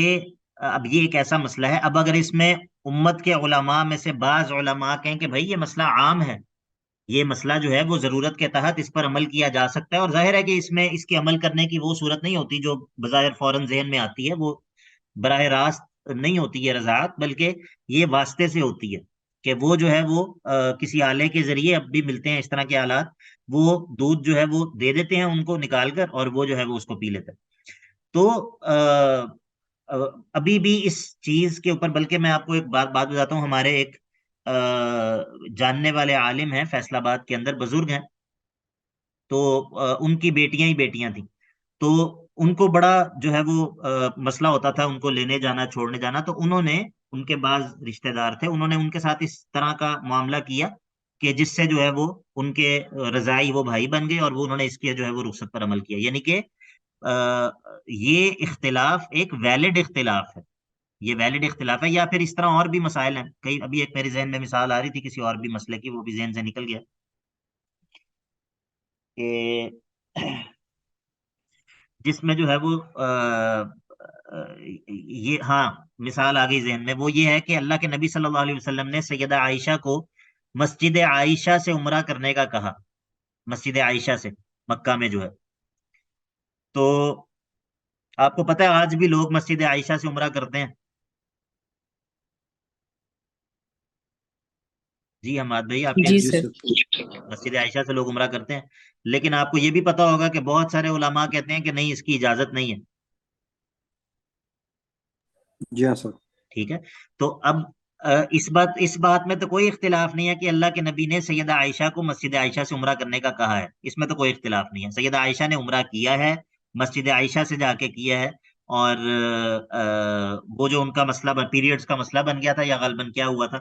اب یہ ایک ایسا مسئلہ ہے، اب اگر اس میں امت کے علماء میں سے بعض علماء کہیں کہ بھائی یہ مسئلہ عام ہے، یہ مسئلہ جو ہے وہ ضرورت کے تحت اس پر عمل کیا جا سکتا ہے، اور ظاہر ہے کہ اس میں اس کے عمل کرنے کی وہ صورت نہیں ہوتی جو بظاہر فوراً ذہن میں آتی ہے، وہ براہ راست نہیں ہوتی ہے رضاعت، بلکہ یہ واسطے سے ہوتی ہے کہ وہ جو ہے وہ کسی آلے کے ذریعے، اب بھی ملتے ہیں اس طرح کے آلات، وہ دودھ جو ہے وہ دے دیتے ہیں ان کو نکال کر، اور وہ جو ہے وہ اس کو پی لیتے ہیں۔ تو ابھی بھی اس چیز کے اوپر، بلکہ میں آپ کو ایک بات بتاتا ہوں، ہمارے ایک جاننے والے عالم ہیں فیصل آباد کے اندر، بزرگ ہیں، تو ان کی بیٹیاں ہی بیٹیاں تھیں، تو ان کو بڑا جو ہے وہ مسئلہ ہوتا تھا ان کو لینے جانا چھوڑنے جانا، تو انہوں نے، ان کے بعض رشتہ دار تھے، انہوں نے ان کے ساتھ اس طرح کا معاملہ کیا کہ جس سے جو ہے وہ ان کے رضائی وہ بھائی بن گئے، اور وہ انہوں نے اس کی جو ہے وہ رخصت پر عمل کیا، یعنی کہ یہ اختلاف ایک ویلڈ اختلاف ہے، یہ ویلڈ اختلاف ہے۔ یا پھر اس طرح اور بھی مسائل ہیں کئی، ابھی ایک میرے ذہن میں مثال آ رہی تھی کسی اور بھی مسئلے کی، وہ بھی ذہن سے نکل گیا کہ جس میں جو ہے وہ یہ، ہاں مثال آ گئی ذہن میں، وہ یہ ہے کہ اللہ کے نبی صلی اللہ علیہ وسلم نے سیدہ عائشہ کو مسجد عائشہ سے عمرہ کرنے کا کہا، مسجد عائشہ سے، مکہ میں جو ہے، تو آپ کو پتہ ہے آج بھی لوگ مسجد عائشہ سے عمرہ کرتے ہیں۔ جی حماد بھائی، آپ کے جی جی سر۔ سر۔ مسجد عائشہ سے لوگ عمرہ کرتے ہیں، لیکن آپ کو یہ بھی پتا ہوگا کہ بہت سارے علماء کہتے ہیں کہ نہیں، اس کی اجازت نہیں ہے، جی ہاں سر۔ ٹھیک ہے؟ تو اب اس بات میں تو کوئی اختلاف نہیں ہے کہ اللہ کے نبی نے سیدہ عائشہ کو مسجد عائشہ سے عمرہ کرنے کا کہا ہے، اس میں تو کوئی اختلاف نہیں ہے، سیدہ عائشہ نے عمرہ کیا ہے، مسجد عائشہ سے جا کے کیا ہے، اور وہ جو ان کا مسئلہ پیریڈز کا مسئلہ بن گیا تھا، یا غالباً کیا ہوا تھا،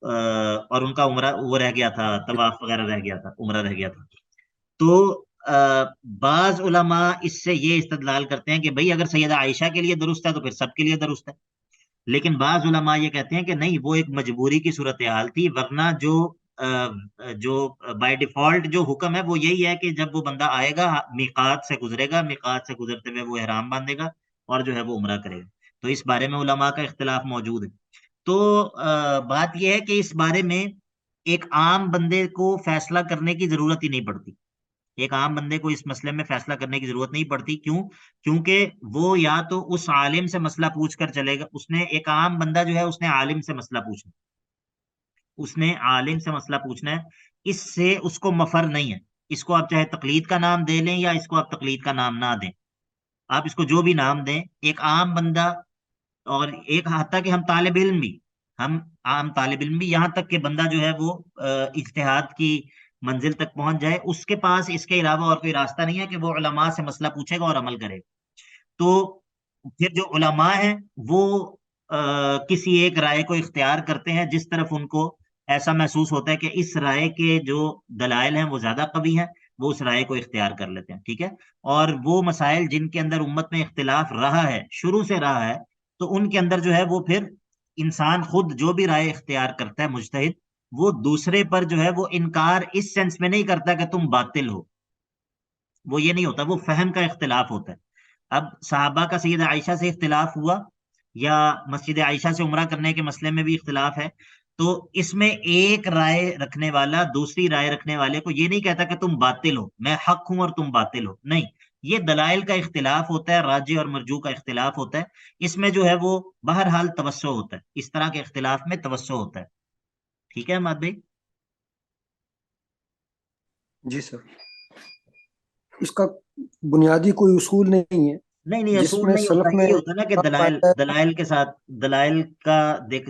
اور ان کا عمرہ وہ رہ گیا تھا، طواف وغیرہ رہ گیا تھا، عمرہ رہ گیا تھا، تو بعض علماء اس سے یہ استدلال کرتے ہیں کہ بھئی اگر سیدہ عائشہ کے لیے درست ہے تو پھر سب کے لیے درست ہے، لیکن بعض علماء یہ کہتے ہیں کہ نہیں، وہ ایک مجبوری کی صورتحال تھی، ورنہ جو بائی ڈیفالٹ جو حکم ہے وہ یہی ہے کہ جب وہ بندہ آئے گا میقات سے گزرے گا، میقات سے گزرتے ہوئے وہ احرام باندھے گا اور جو ہے وہ عمرہ کرے گا، تو اس بارے میں علماء کا اختلاف موجود ہے۔ تو بات یہ ہے کہ اس بارے میں ایک عام بندے کو فیصلہ کرنے کی ضرورت ہی نہیں پڑتی، ایک عام بندے کو اس مسئلے میں فیصلہ کرنے کی ضرورت نہیں پڑتی، کیوں؟ کیونکہ وہ یا تو اس عالم سے مسئلہ پوچھ کر چلے گا، اس نے، ایک عام بندہ جو ہے اس نے عالم سے مسئلہ پوچھنا، اس نے عالم سے مسئلہ پوچھنا ہے، اس سے اس کو مفر نہیں ہے، اس کو آپ چاہے تقلید کا نام دے لیں یا اس کو آپ تقلید کا نام نہ دیں، آپ اس کو جو بھی نام دیں، ایک عام بندہ، اور ایک حتیٰ کہ ہم طالب علم بھی، ہم عام طالب علم بھی، یہاں تک کہ بندہ جو ہے وہ اجتہاد کی منزل تک پہنچ جائے، اس کے پاس اس کے علاوہ اور کوئی راستہ نہیں ہے کہ وہ علماء سے مسئلہ پوچھے گا اور عمل کرے گا۔ تو پھر جو علماء ہیں وہ کسی ایک رائے کو اختیار کرتے ہیں جس طرف ان کو ایسا محسوس ہوتا ہے کہ اس رائے کے جو دلائل ہیں وہ زیادہ قوی ہیں، وہ اس رائے کو اختیار کر لیتے ہیں، ٹھیک ہے. اور وہ مسائل جن کے اندر امت میں اختلاف رہا ہے، شروع سے رہا ہے، تو ان کے اندر جو ہے وہ پھر انسان خود جو بھی رائے اختیار کرتا ہے مجتہد، وہ دوسرے پر جو ہے وہ انکار اس سینس میں نہیں کرتا کہ تم باطل ہو، وہ یہ نہیں ہوتا، وہ فہم کا اختلاف ہوتا ہے. اب صحابہ کا سیدہ عائشہ سے اختلاف ہوا، یا مسجد عائشہ سے عمرہ کرنے کے مسئلے میں بھی اختلاف ہے، تو اس میں ایک رائے رکھنے والا دوسری رائے رکھنے والے کو یہ نہیں کہتا کہ تم باطل ہو، میں حق ہوں اور تم باطل ہو، نہیں. یہ دلائل کا اختلاف ہوتا ہے، راجی اور مرجو کا اختلاف ہوتا ہے. اس میں جو ہے وہ بہرحال توسع ہوتا ہے، اس طرح کے اختلاف میں توسع ہوتا ہے. ٹھیک ہے حماد بھائی؟ جی سر. اس کا بنیادی کوئی اصول نہیں ہے نہیں نہیں، جس اصول میں نہیں ہوتا، سلف میں یہی ہوتا ہے نا کہ دلائل پایا ہے؟ دلائل کے ساتھ دلائل کا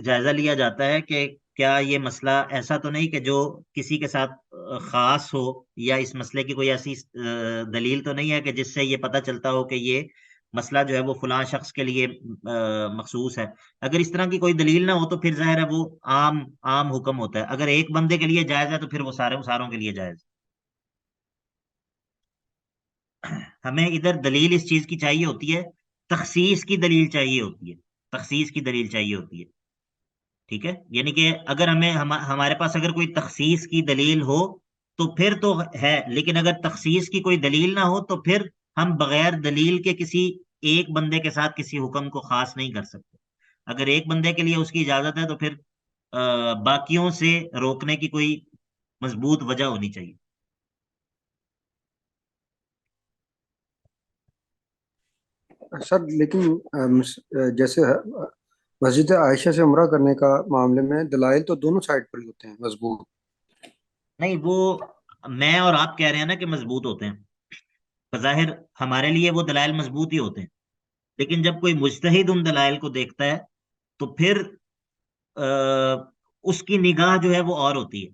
جائزہ لیا جاتا ہے کہ کیا یہ مسئلہ ایسا تو نہیں کہ جو کسی کے ساتھ خاص ہو، یا اس مسئلے کی کوئی ایسی دلیل تو نہیں ہے کہ جس سے یہ پتہ چلتا ہو کہ یہ مسئلہ جو ہے وہ فلاں شخص کے لیے مخصوص ہے. اگر اس طرح کی کوئی دلیل نہ ہو تو پھر ظاہر ہے وہ عام حکم ہوتا ہے. اگر ایک بندے کے لیے جائز ہے تو پھر وہ ساروں کے لیے جائز. ہمیں ادھر دلیل اس چیز کی چاہیے ہوتی ہے، تخصیص کی دلیل چاہیے ہوتی ہے، تخصیص کی دلیل چاہیے ہوتی ہے. ٹھیک ہے، یعنی کہ اگر ہمارے پاس اگر کوئی تخصیص کی دلیل ہو تو پھر تو ہے، لیکن اگر تخصیص کی کوئی دلیل نہ ہو تو پھر ہم بغیر دلیل کے کسی ایک بندے کے ساتھ کسی حکم کو خاص نہیں کر سکتے. اگر ایک بندے کے لیے اس کی اجازت ہے تو پھر باقیوں سے روکنے کی کوئی مضبوط وجہ ہونی چاہیے. سر لیکن جیسے مسجد عائشہ سے عمرہ کرنے کا معاملے میں دلائل تو دونوں سائڈ پر ہی ہوتے ہیں مضبوط. نہیں، وہ میں اور آپ کہہ رہے ہیں نا کہ مضبوط ہوتے ہیں، بظاہر ہمارے لیے وہ دلائل مضبوط ہی ہوتے ہیں، لیکن جب کوئی مجتہد ان دلائل کو دیکھتا ہے تو پھر اس کی نگاہ جو ہے وہ اور ہوتی ہے،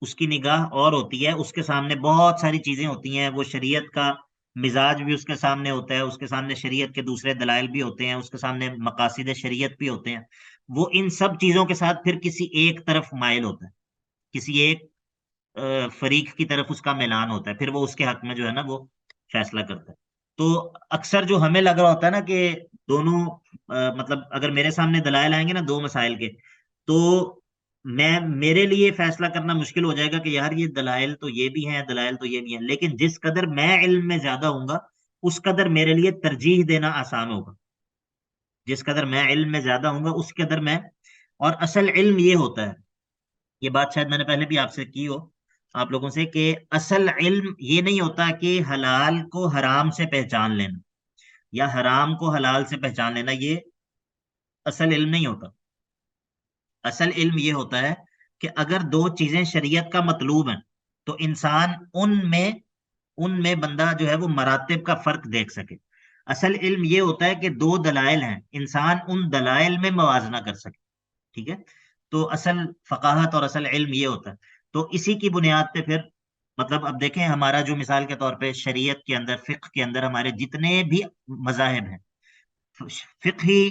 اس کی نگاہ اور ہوتی ہے، اس کے سامنے بہت ساری چیزیں ہوتی ہیں، وہ شریعت کا مزاج بھی اس کے سامنے ہوتا ہے، اس کے سامنے شریعت کے دوسرے دلائل بھی ہوتے ہیں، اس کے سامنے مقاصد شریعت بھی ہوتے ہیں. وہ ان سب چیزوں کے ساتھ پھر کسی ایک طرف مائل ہوتا ہے، کسی ایک فریق کی طرف اس کا میلان ہوتا ہے، پھر وہ اس کے حق میں جو ہے نا وہ فیصلہ کرتا ہے. تو اکثر جو ہمیں لگ رہا ہوتا ہے نا کہ دونوں مطلب اگر میرے سامنے دلائل آئیں گے نا دو مسائل کے، تو میرے لیے فیصلہ کرنا مشکل ہو جائے گا کہ یار یہ دلائل تو یہ بھی ہیں، دلائل تو یہ بھی ہیں، لیکن جس قدر میں علم میں زیادہ ہوں گا اس قدر میرے لیے ترجیح دینا آسان ہوگا. جس قدر میں علم میں زیادہ ہوں گا اس قدر میں، اور اصل علم یہ ہوتا ہے، یہ بات شاید میں نے پہلے بھی آپ سے کی ہو، آپ لوگوں سے، کہ اصل علم یہ نہیں ہوتا کہ حلال کو حرام سے پہچان لینا یا حرام کو حلال سے پہچان لینا، یہ اصل علم نہیں ہوتا. اصل علم یہ ہوتا ہے کہ اگر دو چیزیں شریعت کا مطلوب ہیں تو انسان ان میں بندہ جو ہے وہ مراتب کا فرق دیکھ سکے. اصل علم یہ ہوتا ہے کہ دو دلائل ہیں، انسان ان دلائل میں موازنہ کر سکے. ٹھیک ہے، تو اصل فقاہت اور اصل علم یہ ہوتا ہے. تو اسی کی بنیاد پہ پھر مطلب اب دیکھیں ہمارا جو مثال کے طور پہ شریعت کے اندر، فقہ کے اندر ہمارے جتنے بھی مذاہب ہیں، فقہی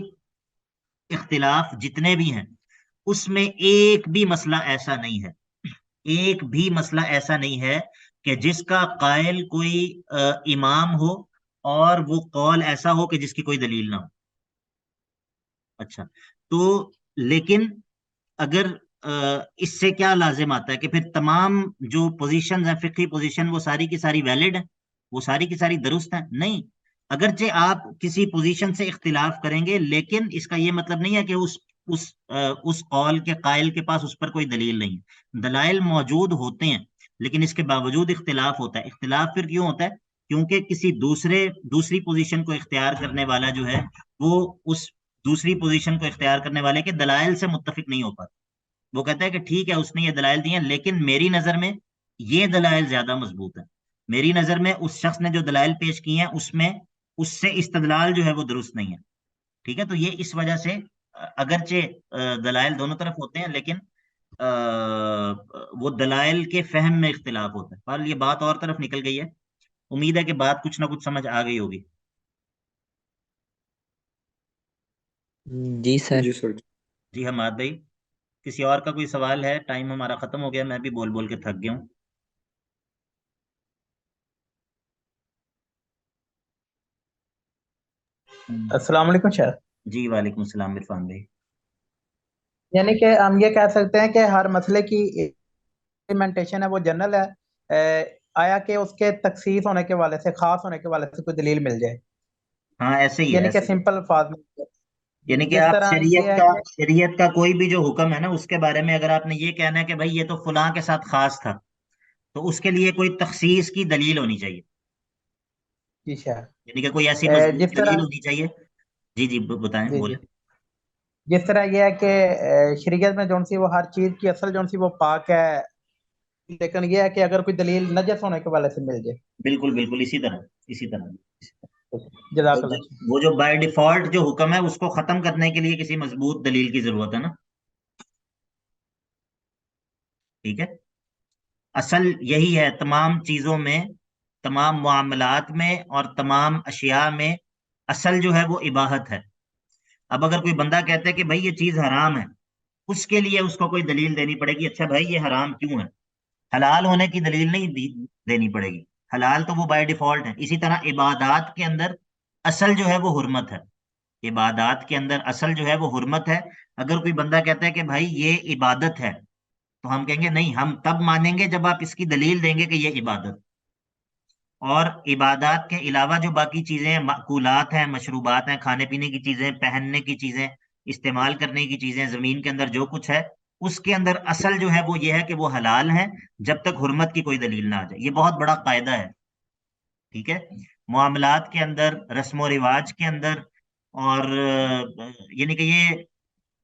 اختلاف جتنے بھی ہیں، اس میں ایک بھی مسئلہ ایسا نہیں ہے، ایک بھی مسئلہ ایسا نہیں ہے کہ جس کا قائل کوئی امام ہو اور وہ قول ایسا ہو کہ جس کی کوئی دلیل نہ ہو. اچھا، تو لیکن اگر اس سے کیا لازم آتا ہے کہ پھر تمام جو پوزیشنز ہیں فقہی پوزیشن وہ ساری کی ساری ویلڈ ہیں، وہ ساری کی ساری درست ہیں؟ نہیں. اگرچہ آپ کسی پوزیشن سے اختلاف کریں گے لیکن اس کا یہ مطلب نہیں ہے کہ اس قول کے قائل کے پاس اس پر کوئی دلیل نہیں ہے. دلائل موجود ہوتے ہیں لیکن اس کے باوجود اختلاف ہوتا ہے. اختلاف پھر کیوں ہوتا ہے؟ کیونکہ کسی دوسری پوزیشن کو اختیار کرنے والا جو ہے وہ اس دوسری پوزیشن کو اختیار کرنے والے کے دلائل سے متفق نہیں ہو پاتا. وہ کہتا ہے کہ ٹھیک ہے اس نے یہ دلائل دی ہیں لیکن میری نظر میں یہ دلائل زیادہ مضبوط ہیں، میری نظر میں اس شخص نے جو دلائل پیش کی ہیں اس سے استدلال جو ہے وہ درست نہیں ہے. ٹھیک ہے، تو یہ اس وجہ سے اگرچہ دلائل دونوں طرف ہوتے ہیں لیکن وہ دلائل کے فہم میں اختلاف ہوتا ہے. پر یہ بات اور طرف نکل گئی ہے، امید ہے کہ بات کچھ نہ کچھ سمجھ آ گئی ہوگی. جی سر. جی سر. جی حماد بھائی. کسی اور کا کوئی سوال ہے؟ ٹائم ہمارا ختم ہو گیا، میں بھی بول بول کے تھک گیا ہوں. السلام علیکم شیخ. جی وعلیکم السلام عرفان بھائی. یعنی کہ ہم یہ کہہ سکتے ہیں کہ ہر مسئلے کی امپلیمنٹیشن ہے وہ جنرل ہے، آیا کہ اس کے تخصیص ہونے کے والے سے، خاص ہونے کے والے سے کوئی دلیل مل جائے؟ ہاں ایسے ہی ہے، یعنی کہ ایسے ہی ہے. سمپل الفاظ میں یعنی کہ جس آپ طرح یہ ہے کہ شریعت کا کوئی بھی جو حکم ہے نا، اس کے بارے میں اگر آپ نے یہ کہنا ہے کہ بھائی یہ تو فلاں کے ساتھ خاص تھا، تو اس کے لیے کوئی تخصیص کی دلیل ہونی چاہیے. جی شیخ، یعنی کہ کوئی ایسی مضبوط جس دلیل طرح ہونی چاہیے. جی جی بتائیں، جی بولیں. جس طرح یہ ہے کہ شریعت میں جون سی وہ ہر چیز کی اصل جون سی وہ پاک ہے، لیکن یہ ہے کہ اگر کوئی دلیل نجس ہونے کے والے سے مل جائے. بالکل بالکل اسی طرح، اسی طرح. جزاک اللہ. وہ جو بائی ڈیفالٹ جو حکم ہے اس کو ختم کرنے کے لیے کسی مضبوط دلیل کی ضرورت ہے نا. ٹھیک ہے. اصل یہی ہے تمام چیزوں میں، تمام معاملات میں اور تمام اشیاء میں، اصل جو ہے وہ اباحت ہے. اب اگر کوئی بندہ کہتا ہے کہ بھائی یہ چیز حرام ہے، اس کے لیے اس کو کوئی دلیل دینی پڑے گی. اچھا بھائی یہ حرام کیوں ہے؟ حلال ہونے کی دلیل نہیں دینی پڑے گی، حلال تو وہ بائی ڈیفالٹ ہے. اسی طرح عبادات کے اندر اصل جو ہے وہ حرمت ہے. عبادات کے اندر اصل جو ہے وہ حرمت ہے. اگر کوئی بندہ کہتا ہے کہ بھائی یہ عبادت ہے، تو ہم کہیں گے نہیں، ہم تب مانیں گے جب آپ اس کی دلیل دیں گے کہ یہ عبادت. اور عبادات کے علاوہ جو باقی چیزیں ہیں، معقولات ہیں، مشروبات ہیں، کھانے پینے کی چیزیں، پہننے کی چیزیں، استعمال کرنے کی چیزیں، زمین کے اندر جو کچھ ہے، اس کے اندر اصل جو ہے وہ یہ ہے کہ وہ حلال ہے جب تک حرمت کی کوئی دلیل نہ آ جائے. یہ بہت بڑا قاعدہ ہے. ٹھیک ہے. معاملات کے اندر، رسم و رواج کے اندر، اور یعنی کہ یہ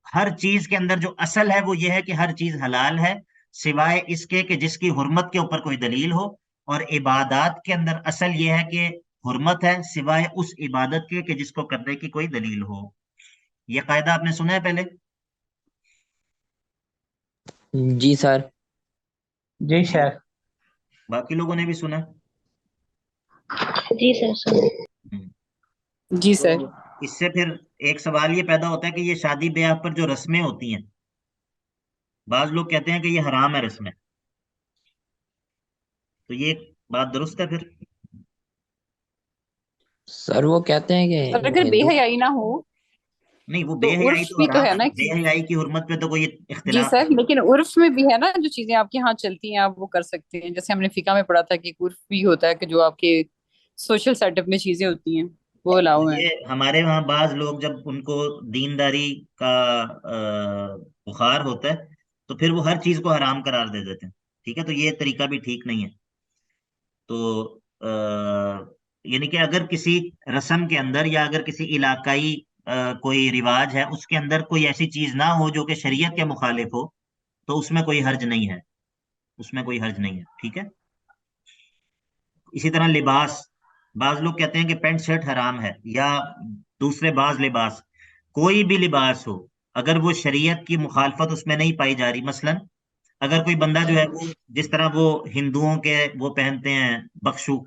ہر چیز کے اندر جو اصل ہے وہ یہ ہے کہ ہر چیز حلال ہے سوائے اس کے کہ جس کی حرمت کے اوپر کوئی دلیل ہو. اور عبادات کے اندر اصل یہ ہے کہ حرمت ہے سوائے اس عبادت کے کہ جس کو کرنے کی کوئی دلیل ہو. یہ قاعدہ آپ نے سنا ہے پہلے؟ جی سر. جی شیخ. باقی لوگوں نے بھی سنا؟ جی سر. جی سر. تو اس سے پھر ایک سوال یہ پیدا ہوتا ہے کہ یہ شادی بیاہ پر جو رسمیں ہوتی ہیں، بعض لوگ کہتے ہیں کہ یہ حرام ہے رسمیں، تو یہ بات درست ہے پھر؟ سر وہ کہتے ہیں کہ اور اگر بے ہندو حیائی نہ ہو نہیں، وہ تو بے حیائی عرف تو بھی تو حرام ہے ہے. نا بے حیائی کی حرمت پہ تو کوئی جی اختلاف سر، نہیں. لیکن عرف میں بھی ہے نا جو چیزیں آپ کے ہاں چلتی ہیں آپ وہ کر سکتے ہیں. جیسے ہم نے فقہ میں پڑھا تھا کہ ایک عرف بھی ہوتا ہے کہ جو آپ کے سوشل سیٹ اپ میں چیزیں ہوتی ہیں وہ الاؤ ہیں. یہ ہمارے وہاں بعض لوگ جب ان کو دینداری کا بخار ہوتا ہے تو پھر وہ ہر چیز کو حرام قرار دے دیتے ہیں. ٹھیک ہے. تو یہ طریقہ بھی ٹھیک نہیں ہے. تو یعنی کہ اگر کسی رسم کے اندر یا اگر کسی علاقائی کوئی رواج ہے اس کے اندر کوئی ایسی چیز نہ ہو جو کہ شریعت کے مخالف ہو، تو اس میں کوئی حرج نہیں ہے، اس میں کوئی حرج نہیں ہے. ٹھیک ہے. اسی طرح لباس، بعض لوگ کہتے ہیں کہ پینٹ شرٹ حرام ہے، یا دوسرے بعض لباس، کوئی بھی لباس ہو اگر وہ شریعت کی مخالفت اس میں نہیں پائی جا رہی. مثلا اگر کوئی بندہ جو ہے وہ جس طرح وہ ہندوؤں کے وہ پہنتے ہیں بخشو،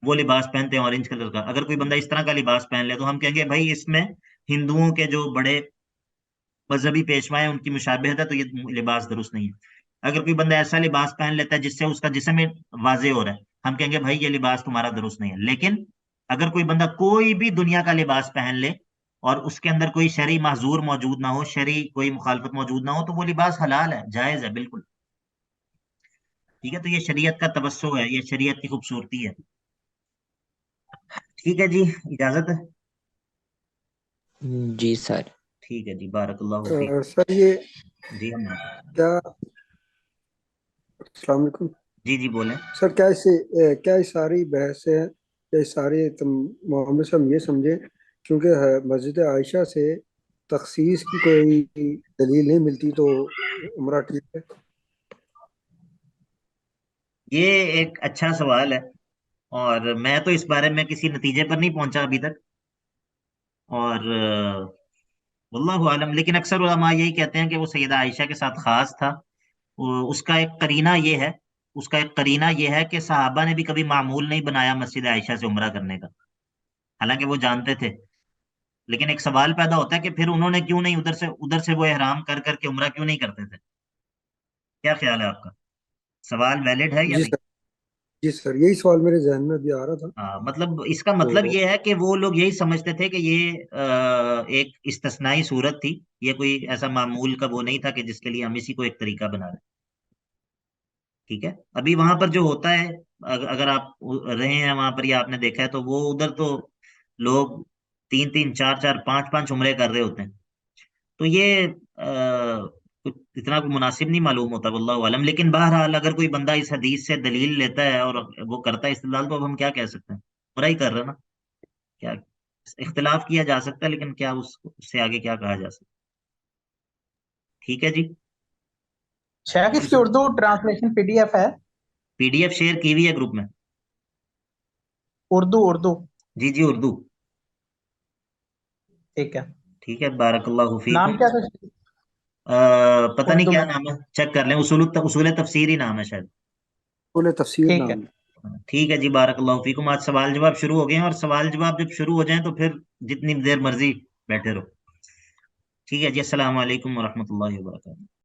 وہ لباس پہنتے ہیں اورنج کلر کا، اگر کوئی بندہ اس طرح کا لباس پہن لے تو ہم کہیں گے بھائی اس میں ہندوؤں کے جو بڑے مذہبی پیشوا ہیں ان کی مشابہت ہے، تو یہ لباس درست نہیں ہے. اگر کوئی بندہ ایسا لباس پہن لیتا ہے جس سے اس کا جسم واضح ہو رہا ہے، ہم کہیں گے بھائی یہ لباس تمہارا درست نہیں ہے. لیکن اگر کوئی بندہ کوئی بھی دنیا کا لباس پہن لے اور اس کے اندر کوئی شرعی معذور موجود نہ ہو، شرعی کوئی مخالفت موجود نہ ہو، تو وہ لباس حلال ہے، جائز ہے بالکل. ٹھیک ہے. تو یہ شریعت کا تبسم ہے، یہ شریعت کی خوبصورتی ہے. ٹھیک ہے جی، اجازت ہے. جی سر. ٹھیک ہے جی، بارک اللہ فیک. سر یہ جی ہم کیا السلام علیکم. جی جی بولیں. سر کیا یہ ساری بحث ہے، یہ سارے معاملے سے ہم یہ سمجھیں کیونکہ مسجد عائشہ سے تخصیص کی کوئی دلیل نہیں ملتی تو عمرہ ٹھیک ہے؟ یہ ایک اچھا سوال ہے، اور میں تو اس بارے میں کسی نتیجے پر نہیں پہنچا ابھی تک، اور واللہ عالم. لیکن اکثر علماء یہی کہتے ہیں کہ وہ سیدہ عائشہ کے ساتھ خاص تھا. اس کا ایک قرینہ یہ ہے کہ صحابہ نے بھی کبھی معمول نہیں بنایا مسجد عائشہ سے عمرہ کرنے کا، حالانکہ وہ جانتے تھے. لیکن ایک سوال پیدا ہوتا ہے کہ پھر انہوں نے کیوں نہیں ادھر سے وہ احرام کر کر کے عمرہ کیوں نہیں کرتے تھے؟ کیا خیال ہے آپ کا؟ سوال ویلڈ ہے یا جی نہیں؟ سر، جی سر، یہی سوال میرے ذہن میں ابھی آ رہا تھا. مطلب اس کا مطلب تو یہ ہے کہ وہ لوگ یہی سمجھتے تھے کہ یہ ایک استثنائی صورت تھی، یہ کوئی ایسا معمول کا وہ نہیں تھا کہ جس کے لیے ہم اسی کو ایک طریقہ بنا رہے ہیں. ٹھیک ہے. ابھی وہاں پر جو ہوتا ہے، اگر آپ رہے ہیں وہاں پر یا آپ نے دیکھا ہے، تو وہ ادھر تو لوگ 3 4 4 5 5 عمرے کر رہے ہوتے ہیں. تو یہ کچھ اتنا مناسب نہیں معلوم ہوتا واللہ عالم. لیکن بہرحال اگر کوئی بندہ اس حدیث سے دلیل لیتا ہے اور وہ کرتا ہے استدلال، تو اب ہم کیا کہہ سکتے ہیں؟ برا ہی کر رہے ہیں نا. کیا اختلاف کیا جا سکتا ہے، لیکن کیا اس سے آگے کیا کہا جا سکتا ہے. ٹھیک ہے جی. شیخ اس کی اردو ٹرانسلیشن PDF ہے؟ PDF شیئر کی ہوئی ہے گروپ میں. اردو جی جی اردو. ٹھیک ہے. ٹھیک ہے. بارک اللہ فیکم. نام کیا تھا؟ پتہ نہیں اردو کیا میں. نام ہے، چیک کر لیں. اصول تفسیر ہی نام ہے شاید. بولے تفسیر ٹھیک ہے. نام. ٹھیک ہے جی. بارک اللہ فیکم. آج سوال جواب شروع ہو گئے ہیں، اور سوال جواب جب شروع ہو جائیں تو پھر جتنی دیر مرضی بیٹھے رہو. ٹھیک ہے جی. السلام علیکم ورحمۃ اللہ وبرکاتہ.